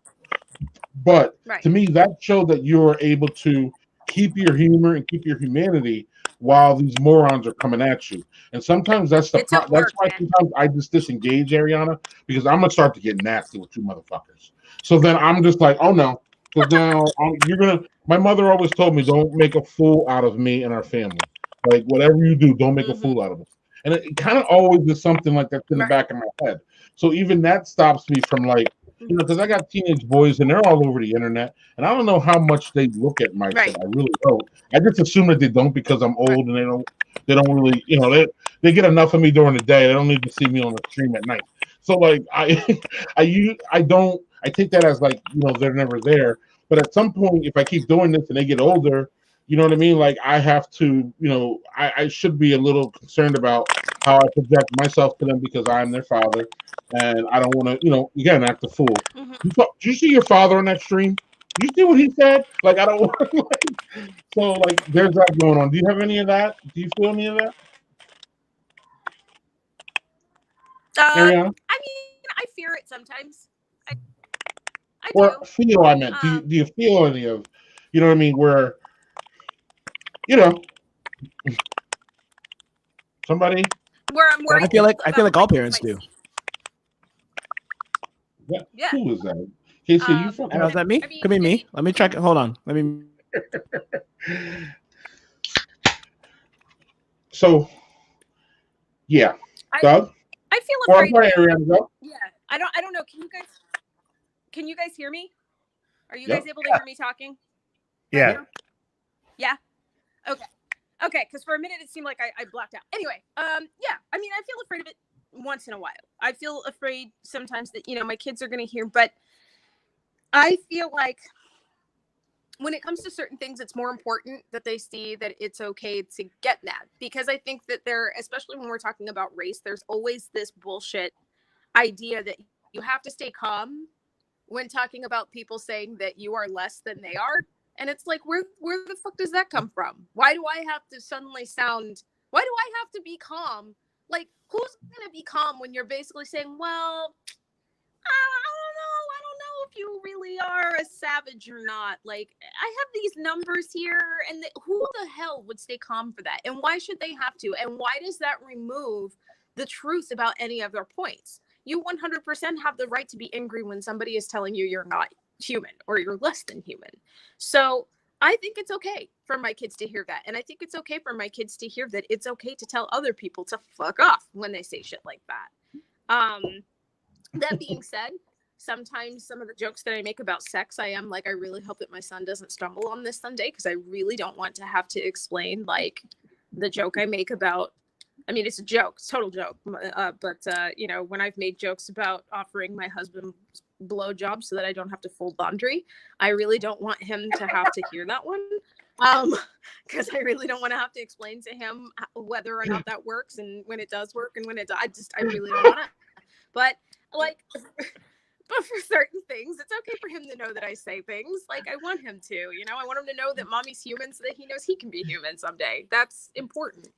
But to me, that showed that you were able to keep your humor and keep your humanity while these morons are coming at you. And sometimes that's why sometimes I just disengage, Arianna, because I'm gonna start to get nasty with you motherfuckers. So then I'm just like, oh no, Because now you're gonna. My mother always told me, "Don't make a fool out of me and our family. Like whatever you do, don't make a fool out of us." And it kind of always is something like that's in the back of my head. So even that stops me from like, because I got teenage boys and they're all over the internet, and I don't know how much they look at my shit. I really don't. I just assume that they don't because I'm old and they don't really, they get enough of me during the day. They don't need to see me on the stream at night. So like I take that as like, they're never there. But at some point, if I keep doing this and they get older, you know what I mean? Like I have to, I should be a little concerned about how I project myself to them because I'm their father, and I don't want to, again, act a fool. Did you see your father on that stream? You see what he said? Like I don't want so like there's that going on. Do you have any of that? Do you feel any of that? Arianna? I mean, I fear it sometimes. I or do. Feel, I meant. Do you feel any of, you know what I mean, where, somebody? Where I'm worried. I feel like all parents do. Yeah. Who is that? Casey, you fucking. Is that me? Could be me. Let me check it. Hold on. Let me. So, yeah, Doug. I feel afraid. Arianna, yeah, I don't know. Can you guys hear me? Are you guys able to hear me talking? Yeah. Yeah. Okay. Because for a minute it seemed like I blacked out. Anyway, yeah. I mean, I feel afraid of it once in a while. I feel afraid sometimes that my kids are going to hear, but I feel like when it comes to certain things, it's more important that they see that it's okay to get mad, because I think that especially when we're talking about race, there's always this bullshit idea that you have to stay calm when talking about people saying that you are less than they are. And it's like, where the fuck does that come from? Why do I have to suddenly why do I have to be calm? Like, who's going to be calm when you're basically saying, well, I don't know if you really are a savage or not. Like, I have these numbers here, and who the hell would stay calm for that? And why should they have to? And why does that remove the truth about any of their points? You 100% have the right to be angry when somebody is telling you you're not human or you're less than human. So I think it's okay for my kids to hear that. And I think it's okay for my kids to hear that it's okay to tell other people to fuck off when they say shit like that. That being said, sometimes some of the jokes that I make about sex, I am like, I really hope that my son doesn't stumble on this someday, because I really don't want to have to explain like the joke I make about, I mean, it's a joke, it's a total joke. But when I've made jokes about offering my husband blowjobs so that I don't have to fold laundry, I really don't want him to have to hear that one. Because I really don't want to have to explain to him whether or not that works, and when it does work and when it does, I really don't want to. But but for certain things, it's okay for him to know that I say things. Like, I want him to, I want him to know that mommy's human so that he knows he can be human someday. That's important.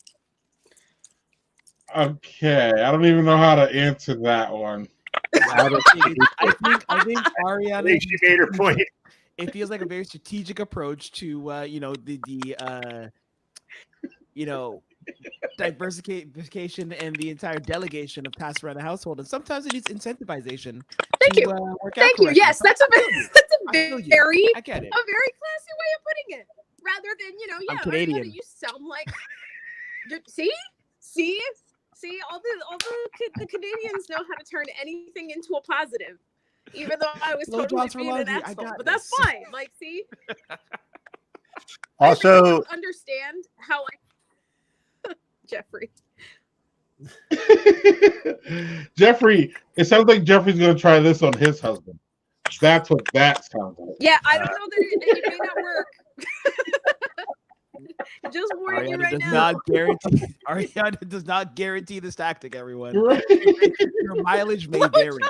Okay, I don't even know how to answer that one. I think Arianna, she made her point. It feels like a very strategic approach to diversification and the entire delegation of tasks around the household, and sometimes it needs incentivization. Thank you. Thank you. Yes, that's a very I get it. A very classy way of putting it. Rather than I'm Canadian. Arianna, you sound like see all the Canadians know how to turn anything into a positive. Even though I was totally being an asshole, but that's fine. Like, see. Also, I don't understand how Jeffrey. Jeffrey, it sounds like Jeffrey's going to try this on his husband. That's what that sounds like. Yeah, I don't know that it may not work. Just warning you right now. Arianna does not guarantee this tactic, everyone. Right. Your mileage may vary.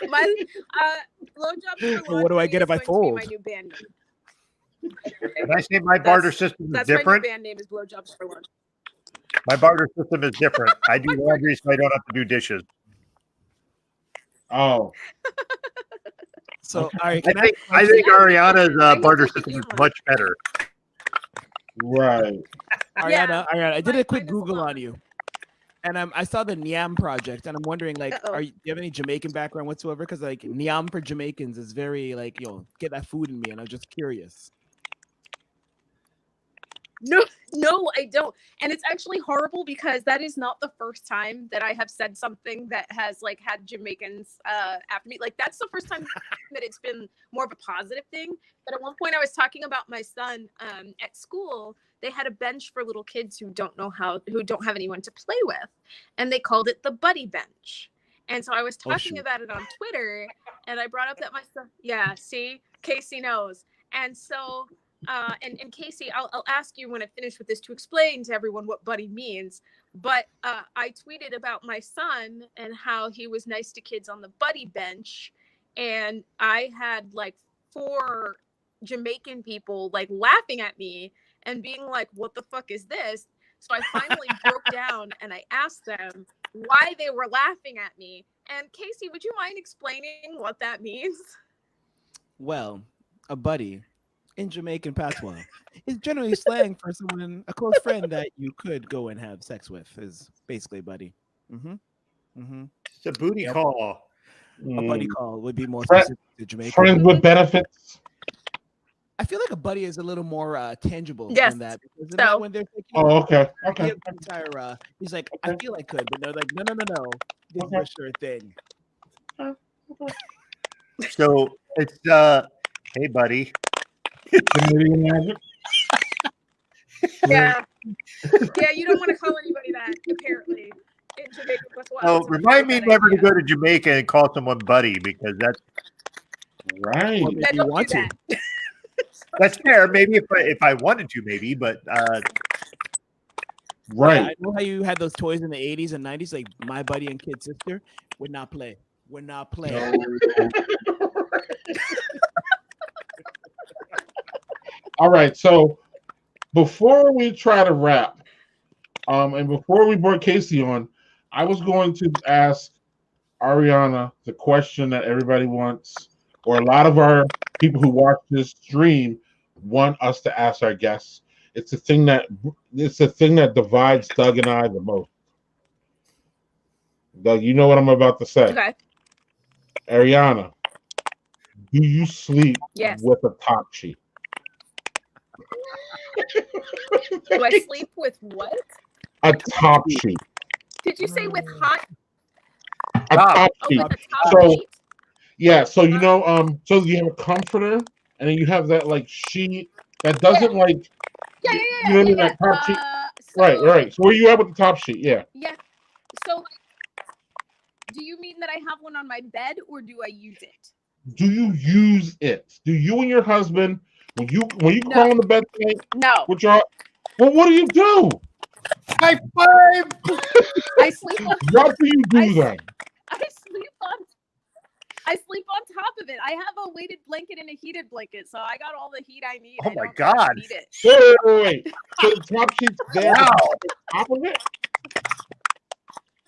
My blowjobs for what do I get if I fold? My new band name. Can I say my barter system is different? My new band name is blowjobs for lunch. My barter system is different. I do laundry so I don't have to do dishes. Oh. So, all right, I think Arianna's barter system is much better. Right. Arianna, I did a quick Google on you. And I saw the Niam project, and I'm wondering, like, Uh-oh. do you have any Jamaican background whatsoever? Because like Niam for Jamaicans is very like, get that food in me, and I'm just curious. No, I don't. And it's actually horrible because that is not the first time that I have said something that has like had Jamaicans after me. Like that's the first time that it's been more of a positive thing. But at one point I was talking about my son at school. They had a bench for little kids who don't have anyone to play with. And they called it the buddy bench. And so I was talking about it on Twitter, and I brought up that my son, see, Casey knows. And so and Casey, I'll ask you when I finish with this to explain to everyone what buddy means. But I tweeted about my son and how he was nice to kids on the buddy bench. And I had like 4 Jamaican people like laughing at me and being like, what the fuck is this? So I finally broke down and I asked them why they were laughing at me. And Casey, would you mind explaining what that means? Well, a buddy in Jamaican patois is generally slang for someone, a close friend that you could go and have sex with, is basically buddy. It's a booty call. A buddy call would be more specific to Jamaica. Friends with benefits. I feel like a buddy is a little more tangible than that. Because So, when they're like, okay. He's like, I feel I could, but they're like, no. This is a sure thing. So it's hey buddy. Yeah, you don't want to call anybody that, apparently. In Jamaica, Remind me never to go to Jamaica and call someone buddy, because that's right. Well, if you want to. That's fair. Maybe if I wanted to, maybe, but right. Yeah, I know how you had those toys in the 80s and 90s, like My Buddy and Kid Sister. Would not play. All right, so before we try to wrap, and before we brought Casey on, I was going to ask Arianna the question that everybody wants, or a lot of our people who watch this stream want us to ask our guests. It's the thing that divides Doug and I the most. Doug, you know what I'm about to say. Okay. Arianna, do you sleep with a top sheet? Do I sleep with what? A top sheet. Did you say with hot? A top sheet. With a top sheet? Yeah, so you know, so you have a comforter, and then you have that like sheet that doesn't like. Yeah. You know what I mean? That top sheet. Right. So where you at with the top sheet? Yeah. Yeah. So, do you mean that I have one on my bed, or do I use it? Do you use it? Do you and your husband, when you crawl on the bed tonight? No. With your, well, what do you do? High five. I sleep on. What do you do then? I sleep on top of it. I have a weighted blanket and a heated blanket, so I got all the heat I need. Oh my God! Need it. Wait. So the top sheet's there on top of it?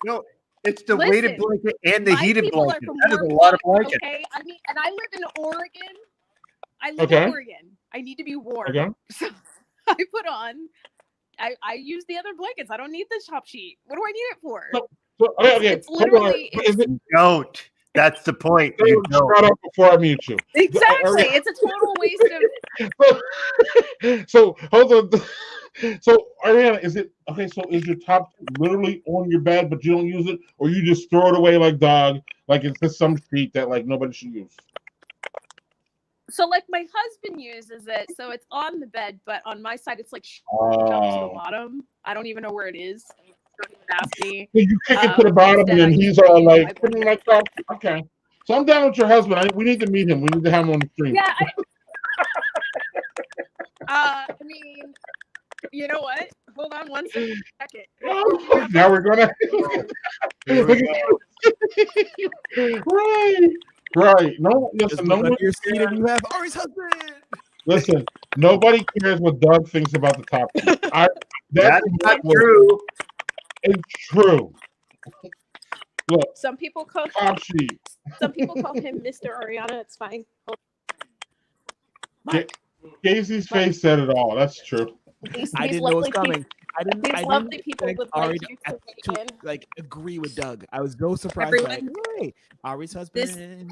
No, it's the weighted blanket and the heated blanket. That is a lot of blanket. Okay, I mean, and I live in Oregon. In Oregon. I need to be warm. Okay. So I put on. I use the other blankets. I don't need the top sheet. What do I need it for? Okay. It's literally. Don't. That's the point. You don't. Shut up before I mute you. Exactly. It's a total waste of. So hold on. So Arianna, is it okay? So is your top literally on your bed, but you don't use it, or you just throw it away like dog, like it's just some sheet that like nobody should use? So like my husband uses it, so it's on the bed, but on my side it's like drops to the bottom. I don't even know where it is. Don't even ask me. You kick it to the bottom, and then he's all like, putting like that. Okay. So I'm down with your husband. We need to meet him. We need to have him on the stream. Yeah. I mean, you know what? Hold on one second. Now we're gonna. Right. No, listen. No one. You're seated. You have Ari's husband. Listen. Nobody cares what Doug thinks about the top. That's not true. It's true. Look. Some people call top sheet. Some people call him Mr. Arianna. It's fine. Casey's face said it all. That's true. I didn't know it was coming. These lovely people expect would Ari like you to, to weigh in. like agree with Doug. I was so surprised by it. Everyone, Hey, Ari's husband. this is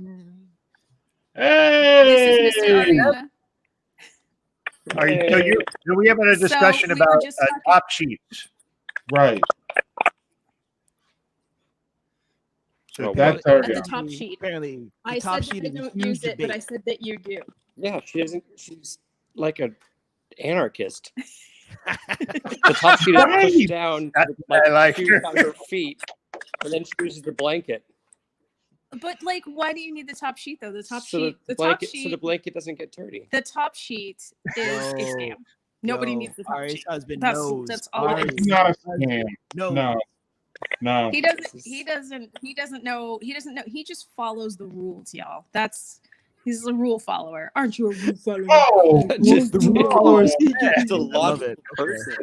Mr. Arianna. Are you, so you, are we having a So discussion we were about just talking- top sheets? Right. So That's at Arianna. the top sheet. Apparently, the I top said sheet that I is a don't huge use it, but debate. I said that you do. Yeah, she doesn't. She's like an anarchist. The top sheet is pushed down like 2 times her feet, and then she uses the blanket. But like, why do you need the top sheet though? The top So sheet, the the top blanket, sheet, so the blanket doesn't get dirty. the top sheet is a scam. Nobody needs the top Ari's sheet. husband That's knows. that's all it It's is. not a scam. No. He doesn't know. He just follows the rules, y'all. He's a rule follower. Aren't you a rule follower? Oh, Just the rule followers. Just a Love logical it. person.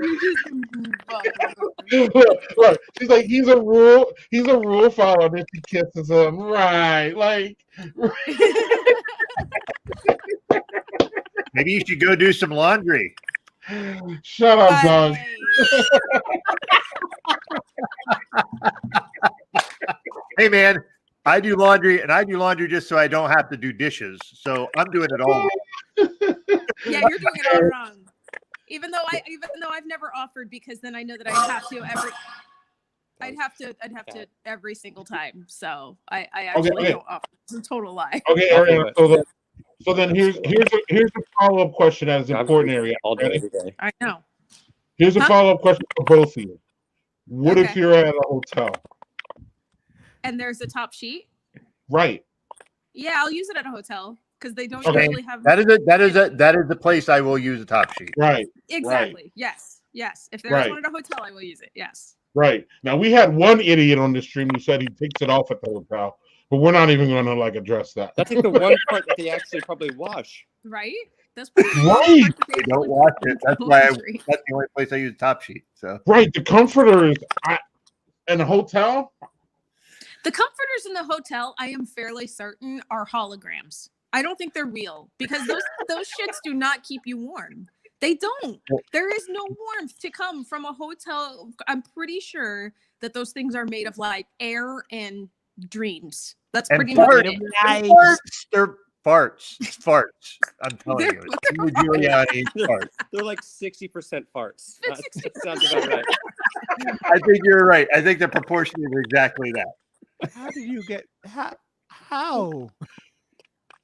Look, she's like, he's a rule follower. And then she kisses him, right? Like, maybe you should go do some laundry. shut up, Doug. Hey, man, I do laundry, and I do laundry just so I don't have to do dishes. So I'm doing it all. Yeah, you're doing it all wrong. Even though I've never offered, because then I know that I'd have to every single time. So I actually don't offer. It's a total lie. Okay, Arianna. So then here's a follow-up question that is important, Arianna. All day, every day. I know. Here's a follow-up question for both of you. What if you're at a hotel? And there's a top sheet. Right. Yeah, I'll use it at a hotel because they don't Okay, usually have. that is the place I will use a top sheet. Right. Exactly. Right. Yes. If there's one at a hotel, I will use it. Yes. Right. Now we had one idiot on the stream who said he takes it off at the hotel, but we're not even going to like address that. That's like the one part that they actually probably wash. Right. That's right. They don't wash it. That's why. That's the only place I use top sheet. So. Right. The comforters in a hotel. The comforters in the hotel, I am fairly certain, are holograms. I don't think they're real because those shits do not keep you warm. They don't. There is no warmth to come from a hotel. I'm pretty sure that those things are made of like air and dreams. That's and pretty much it. Farts. They're farts. Farts. I'm telling you. Giuliani farts. They're like 60% farts. Sounds about right. I think you're right. I think the proportion is exactly that. How do you get how?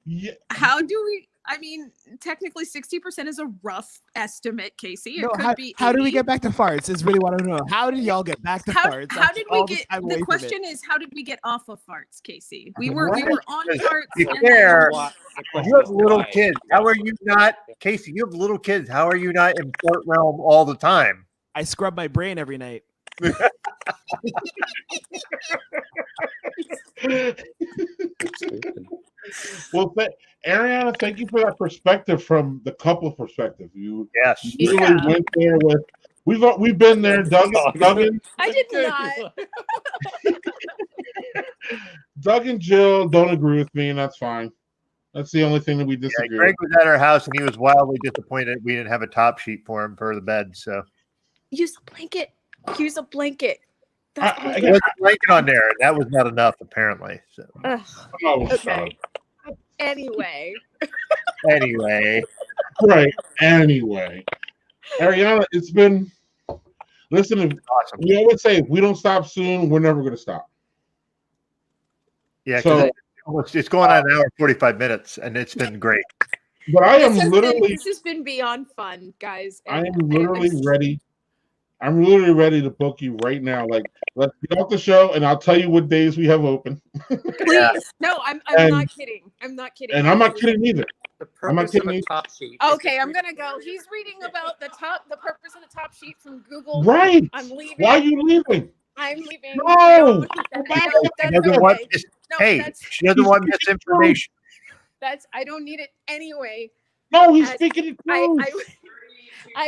Yeah. How do we? I mean, technically, 60% is a rough estimate, Casey. It could be. How do we get back to farts? Is really what I want to know. How did y'all get back to farts? How did we get? The question is, how did we get off of farts, Casey? We were on farts. You have little kids. How are you not, Casey? You have little kids. How are you not in fart realm all the time? I scrub my brain every night. Well, Arianna, thank you for that perspective from the couple perspective. You really went there with. We've been there, Doug. I did not. Doug and Jill don't agree with me, and that's fine. That's the only thing that we disagree. Greg was at our house, and he was wildly disappointed we didn't have a top sheet for him for the bed. So use a blanket. Use a blanket. There was a blanket on there. That was not enough, apparently. So. Okay. Anyway. Right. Anyway. Arianna, it's been. Listen, awesome. We always say if we don't stop soon, we're never going to stop. Yeah, so it's going on an hour and 45 minutes, and it's been great. But this has been beyond fun, guys. I am literally ready. I'm literally ready to book you right now. Like, let's get off the show, and I'll tell you what days we have open. Please, no, I'm not kidding. I'm not kidding. And I'm not kidding either. I'm not kidding either. Top sheet. Okay, I'm gonna go. He's reading about the purpose of the top sheet from Google. Right. I'm leaving. Why are you leaving? I'm leaving. No. She doesn't want misinformation. I don't need it anyway. No, he's speaking it through.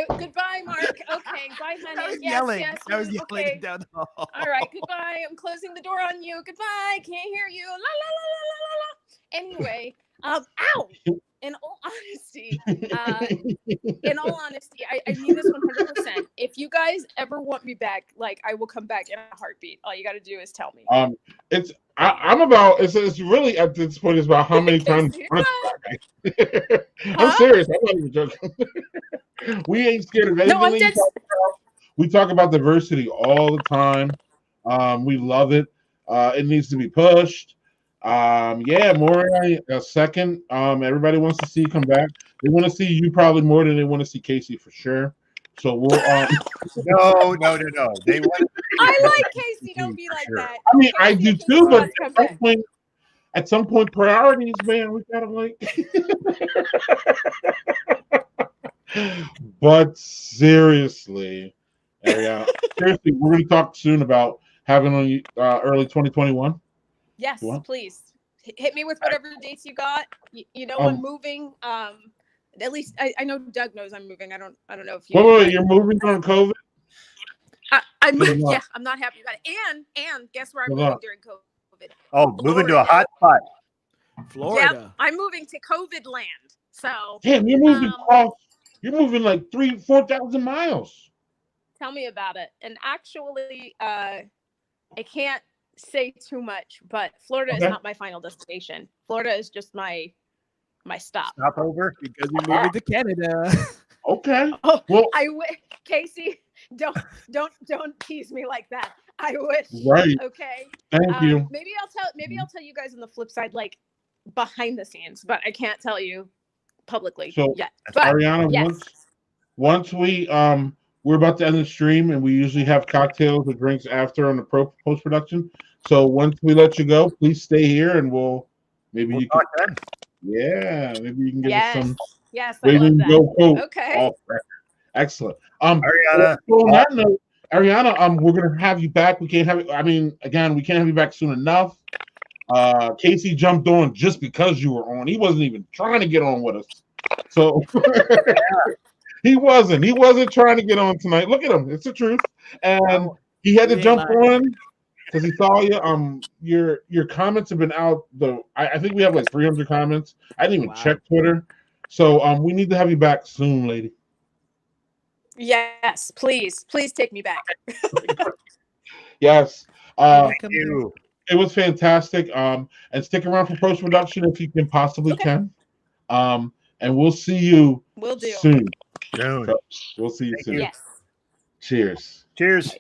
Goodbye, Mark. Okay, bye, honey. I was yelling Okay. down the hall. All right, goodbye. I'm closing the door on you. Goodbye. Can't hear you. La la la la la la la. Anyway, Ow! In all honesty, I mean this 100%. If you guys ever want me back, like I will come back in a heartbeat. All you got to do is tell me. It's really at this point. It's about how many times. I'm serious. I'm not even joking. We ain't scared of anything. No, I'm dead. We talk about diversity all the time. We love it. It needs to be pushed. Yeah, more a second. Everybody wants to see you come back. They want to see you probably more than they want to see Casey for sure. So we'll No. They want. I like Casey. Don't be like that. I mean, I do too, but at at some point, priorities, man, we gotta like. But seriously, Arianna, seriously, we're gonna talk soon about having on early 2021. Yes, please hit me with whatever dates you got. You know, I'm moving. At least I know Doug knows I'm moving. I don't know if you. Wait, you're moving on COVID? I'm not happy about it. And guess where I'm moving during COVID? Oh, moving to a hot spot. Florida. Yep, I'm moving to COVID land. So damn, you're moving off. You're moving like 3,000-4,000 miles. Tell me about it. And actually, I can't say too much, but Florida is not my final destination. Florida is just my stop. Stop over because you're moving to Canada. Okay. Oh, well, Casey, don't tease me like that. I wish. Right. Okay. Thank you. Maybe I'll tell you guys on the flip side, like behind the scenes, but I can't tell you publicly yet. But Arianna, yes. once we're about to end the stream, and we usually have cocktails or drinks after on the post production. So once we let you go, please stay here, and we'll can. Yeah, maybe you can give us some. Yes, I love that. Okay. Excellent. Arianna. On that note, Arianna, we're gonna have you back. We can't have it. I mean, again, we can't have you back soon enough. Casey jumped on just because you were on. He wasn't even trying to get on with us. So he wasn't trying to get on tonight. Look at him. It's the truth. And he had to jump on because he saw you. Your comments have been out. I think we have like 300 comments. I didn't even check Twitter. So we need to have you back soon, lady. Yes, please take me back. Yes. Thank you. It was fantastic. And stick around for post production if you can possibly can. And we'll see you soon. We'll see you soon. Yes. Cheers.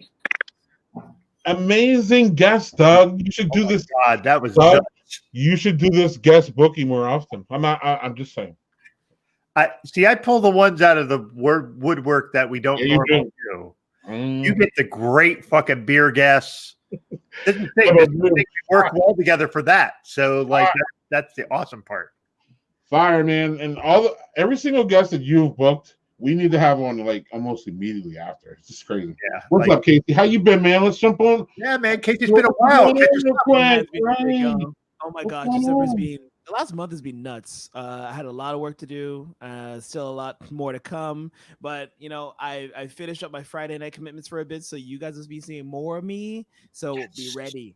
Amazing guest, Doug. You should do this. God, that was Doug, you should do this guest booking more often. I'm just saying. I pull the ones out of the woodwork that we don't normally do. You get the great fucking beer guests. This is the thing. We work well together for that. So that's the awesome part. Fire, man. And every single guest that you've booked, we need to have on like almost immediately after. It's just crazy. Yeah. What's up, Casey? How you been, man? Let's jump on. Yeah, man. Casey's been a while. Oh my God, December's been the last month has been nuts. I had a lot of work to do. Still a lot more to come. But I finished up my Friday night commitments for a bit, so you guys will be seeing more of me. So be ready.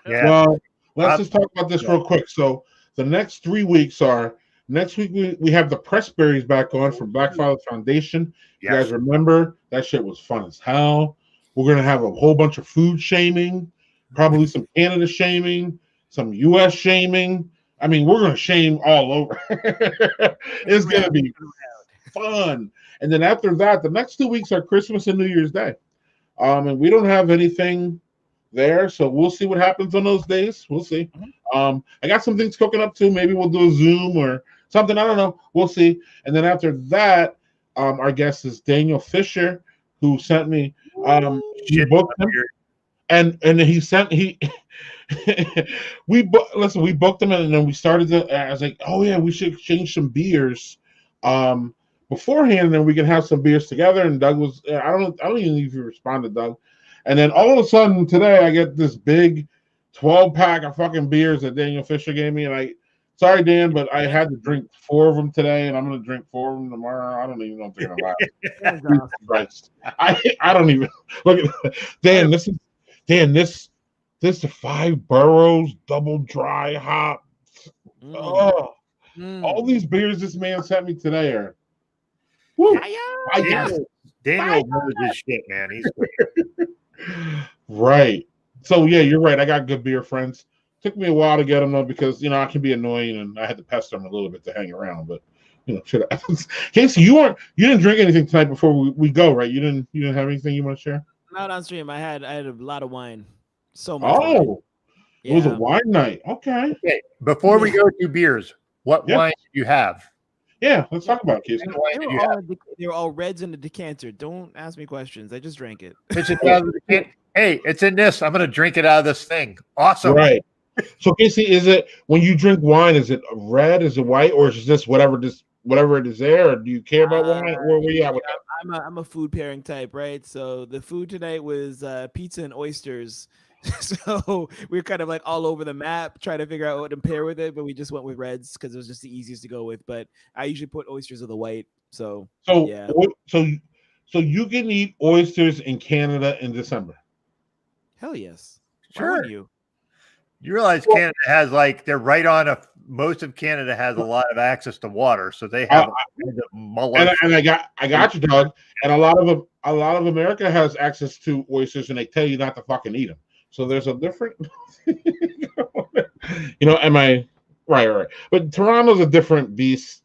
Yeah. Well, let's just talk about this real quick. So the next 3 weeks are next week we have the Pressberries back on from Black Father Foundation. You guys remember that shit was fun as hell. We're gonna have a whole bunch of food shaming, probably some Canada shaming, some US shaming. I mean, we're gonna shame all over. It's gonna be fun. And then after that, the next 2 weeks are Christmas and New Year's Day. And we don't have anything there, so we'll see what happens on those days. We'll see. I got some things cooking up too. Maybe we'll do a Zoom or something. I don't know. We'll see. And then after that, our guest is Daniel Fisher, who sent me. He booked him, and he we booked him, and then we started to. I was like, oh yeah, we should exchange some beers beforehand, and then we can have some beers together. And Doug was. I don't even know if you responded, Doug. And then all of a sudden today, I get this big 12-pack of fucking beers that Daniel Fisher gave me, and sorry, Dan, but I had to drink 4 of them today, and I'm going to drink 4 of them tomorrow. I don't even know if they're going to last. I don't even look at Dan. This is 5 Boroughs double dry hop Oh, all these beers this man sent me today are. Woo, Daniel knows his shit, man. He's great. Right. So yeah, you're right. I got good beer friends. Took me a while to get them though because I can be annoying and I had to pester them a little bit to hang around. But shit happens. Casey, you didn't drink anything tonight before we go, right? You didn't have anything you want to share? Not on stream. I had a lot of wine. So much. Oh, it was a wine night. Okay. Before we go to beers, what wine do you have? Yeah, let's talk about it, Casey. They were all reds in the decanter. Don't ask me questions. I just drank it. Hey, it's in this. I'm going to drink it out of this thing. Awesome. Right. So, Casey, is it when you drink wine? Is it red? Is it white? Or is it just whatever it is there? Or do you care about wine? Where were you at with that? I'm a food pairing type, right? So the food tonight was pizza and oysters. So we were kind of like all over the map trying to figure out what to pair with it, but we just went with reds because it was just the easiest to go with. But I usually put oysters with the white. So yeah. So you can eat oysters in Canada in December. Hell yes. Sure. You realize Canada has they're right on most of Canada has a lot of access to water, so they have and I got you, dog. And a lot of America has access to oysters, and they tell you not to fucking eat them. So there's a different, am I right? But Toronto's a different beast.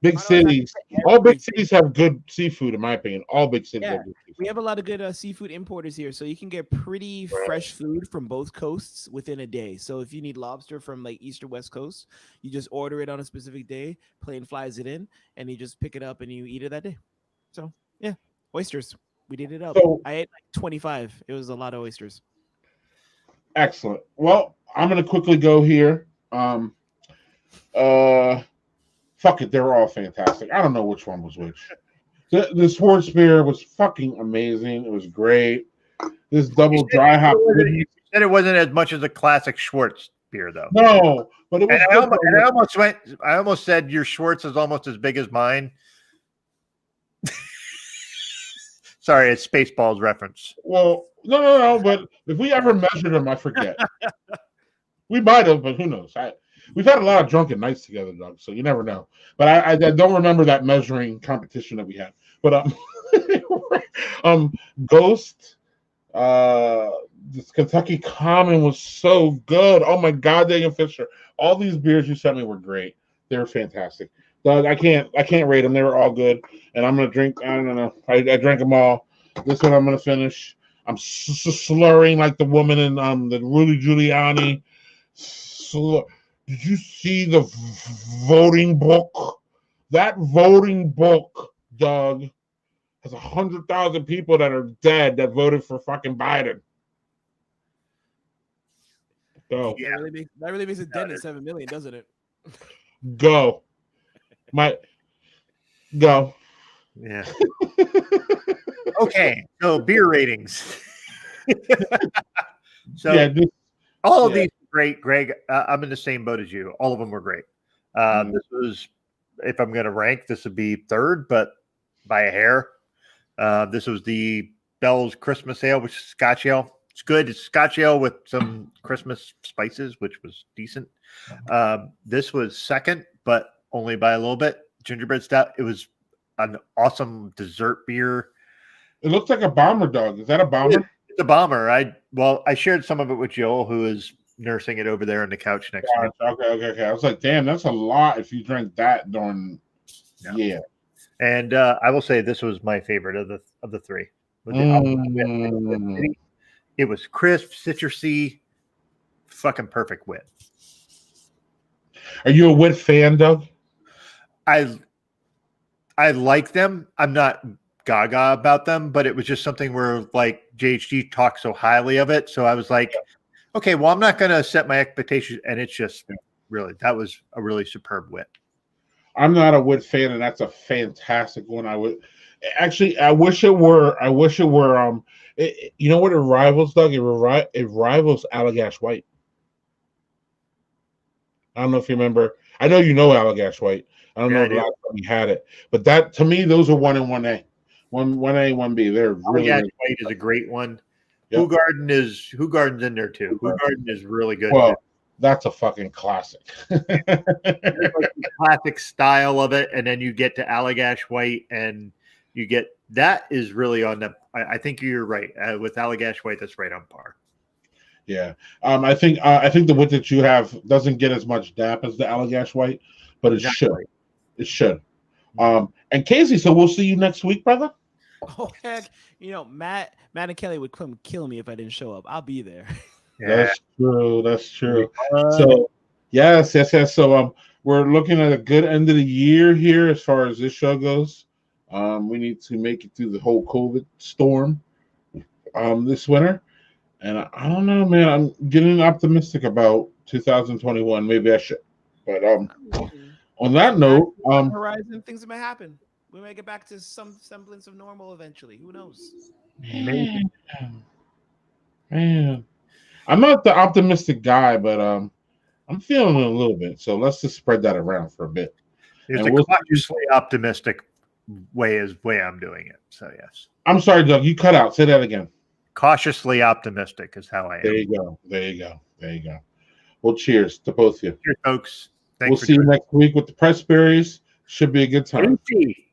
Big cities, all big cities have good seafood, in my opinion. All big cities have good seafood. We have a lot of good seafood importers here, so you can get pretty fresh food from both coasts within a day. So if you need lobster from East or West Coast, you just order it on a specific day, plane flies it in, and you just pick it up and you eat it that day. So yeah, oysters. We did it up. So, I ate 25. It was a lot of oysters. Excellent. Well, I'm gonna quickly go here. Fuck it, they were all fantastic. I don't know which one was which. The sports beer was fucking amazing. It was great. This double dry hop. You said it wasn't as much as a classic Schwartz beer, though. No, but it was. I almost said your Schwartz is almost as big as mine. Sorry, it's Spaceballs reference. Well, no. But if we ever measured them, I forget. We might have, but who knows? We've had a lot of drunken nights together, Doug, so you never know. But I don't remember that measuring competition that we had. But Ghost, this Kentucky Common was so good. Oh my God, Daniel Fisher! All these beers you sent me were great. They were fantastic. Doug, I can't rate them. They were all good, and I'm gonna drink. I don't know. I drank them all. This one I'm gonna finish. I'm slurring like the woman in the Rudy Giuliani. Did you see the voting book? That voting book, Doug, has 100,000 people that are dead that voted for fucking Biden. Go. Yeah. That really makes it dead at 7 million, doesn't it? Go. Go. Yeah. Okay. So beer ratings. All of these are great, Greg. I'm in the same boat as you. All of them were great. This was, if I'm going to rank, this would be third, but by a hair. This was the Bell's Christmas Ale, which is Scotch Ale. It's good. It's Scotch Ale with some Christmas spices, which was decent. This was second, but only by a little bit. Gingerbread Stout. It was an awesome dessert beer. It looks like a bomber, dog. Is that a bomber? It's a bomber. I shared some of it with Joel, who is nursing it over there on the couch next to me. Okay. I was like, damn, that's a lot if you drank that during. Yeah. And I will say this was my favorite of the three. It was crisp, citrusy, fucking perfect wit. Are you a wit fan, Doug? I like them. I'm not gaga about them, but it was just something where JHG talked so highly of it. So I was like, okay, well, I'm not going to set my expectations. And it's just that was a really superb wit. I'm not a wit fan, and that's a fantastic one. I wish it were. You know what it rivals, Doug? It rivals Allagash White. I don't know if you remember. I know you know Allagash White. I don't know if last time you had it, but that to me, those are 1 and 1A, 1A, 1B. They're really. Allagash White is a great one. Yep. Hoogarden's in there too. Hoogarden is really good. Well, that's a fucking classic. Like the classic style of it, and then you get to Allagash White, and you get that is really on the. I think you're right with Allagash White. That's right on par. Yeah, I think the wit that you have doesn't get as much dap as the Allagash White, but it should. It should. And Casey, so we'll see you next week, brother. Oh heck, Matt and Kelly would come kill me if I didn't show up. I'll be there. Yeah. That's true. So yes. So we're looking at a good end of the year here as far as this show goes. We need to make it through the whole COVID storm this winter. And I don't know, man. I'm getting optimistic about 2021. Maybe I should. But on that note, horizon, things might happen. We may get back to some semblance of normal eventually. Who knows? Man. I'm not the optimistic guy, but I'm feeling it a little bit. So let's just spread that around for a bit. There's a cautiously optimistic way I'm doing it. So yes. I'm sorry, Doug. You cut out. Say that again. Cautiously optimistic is how I am. There you go. Well, cheers to both of you. Cheers, folks. We'll see you next week with the Pressberries. Should be a good time.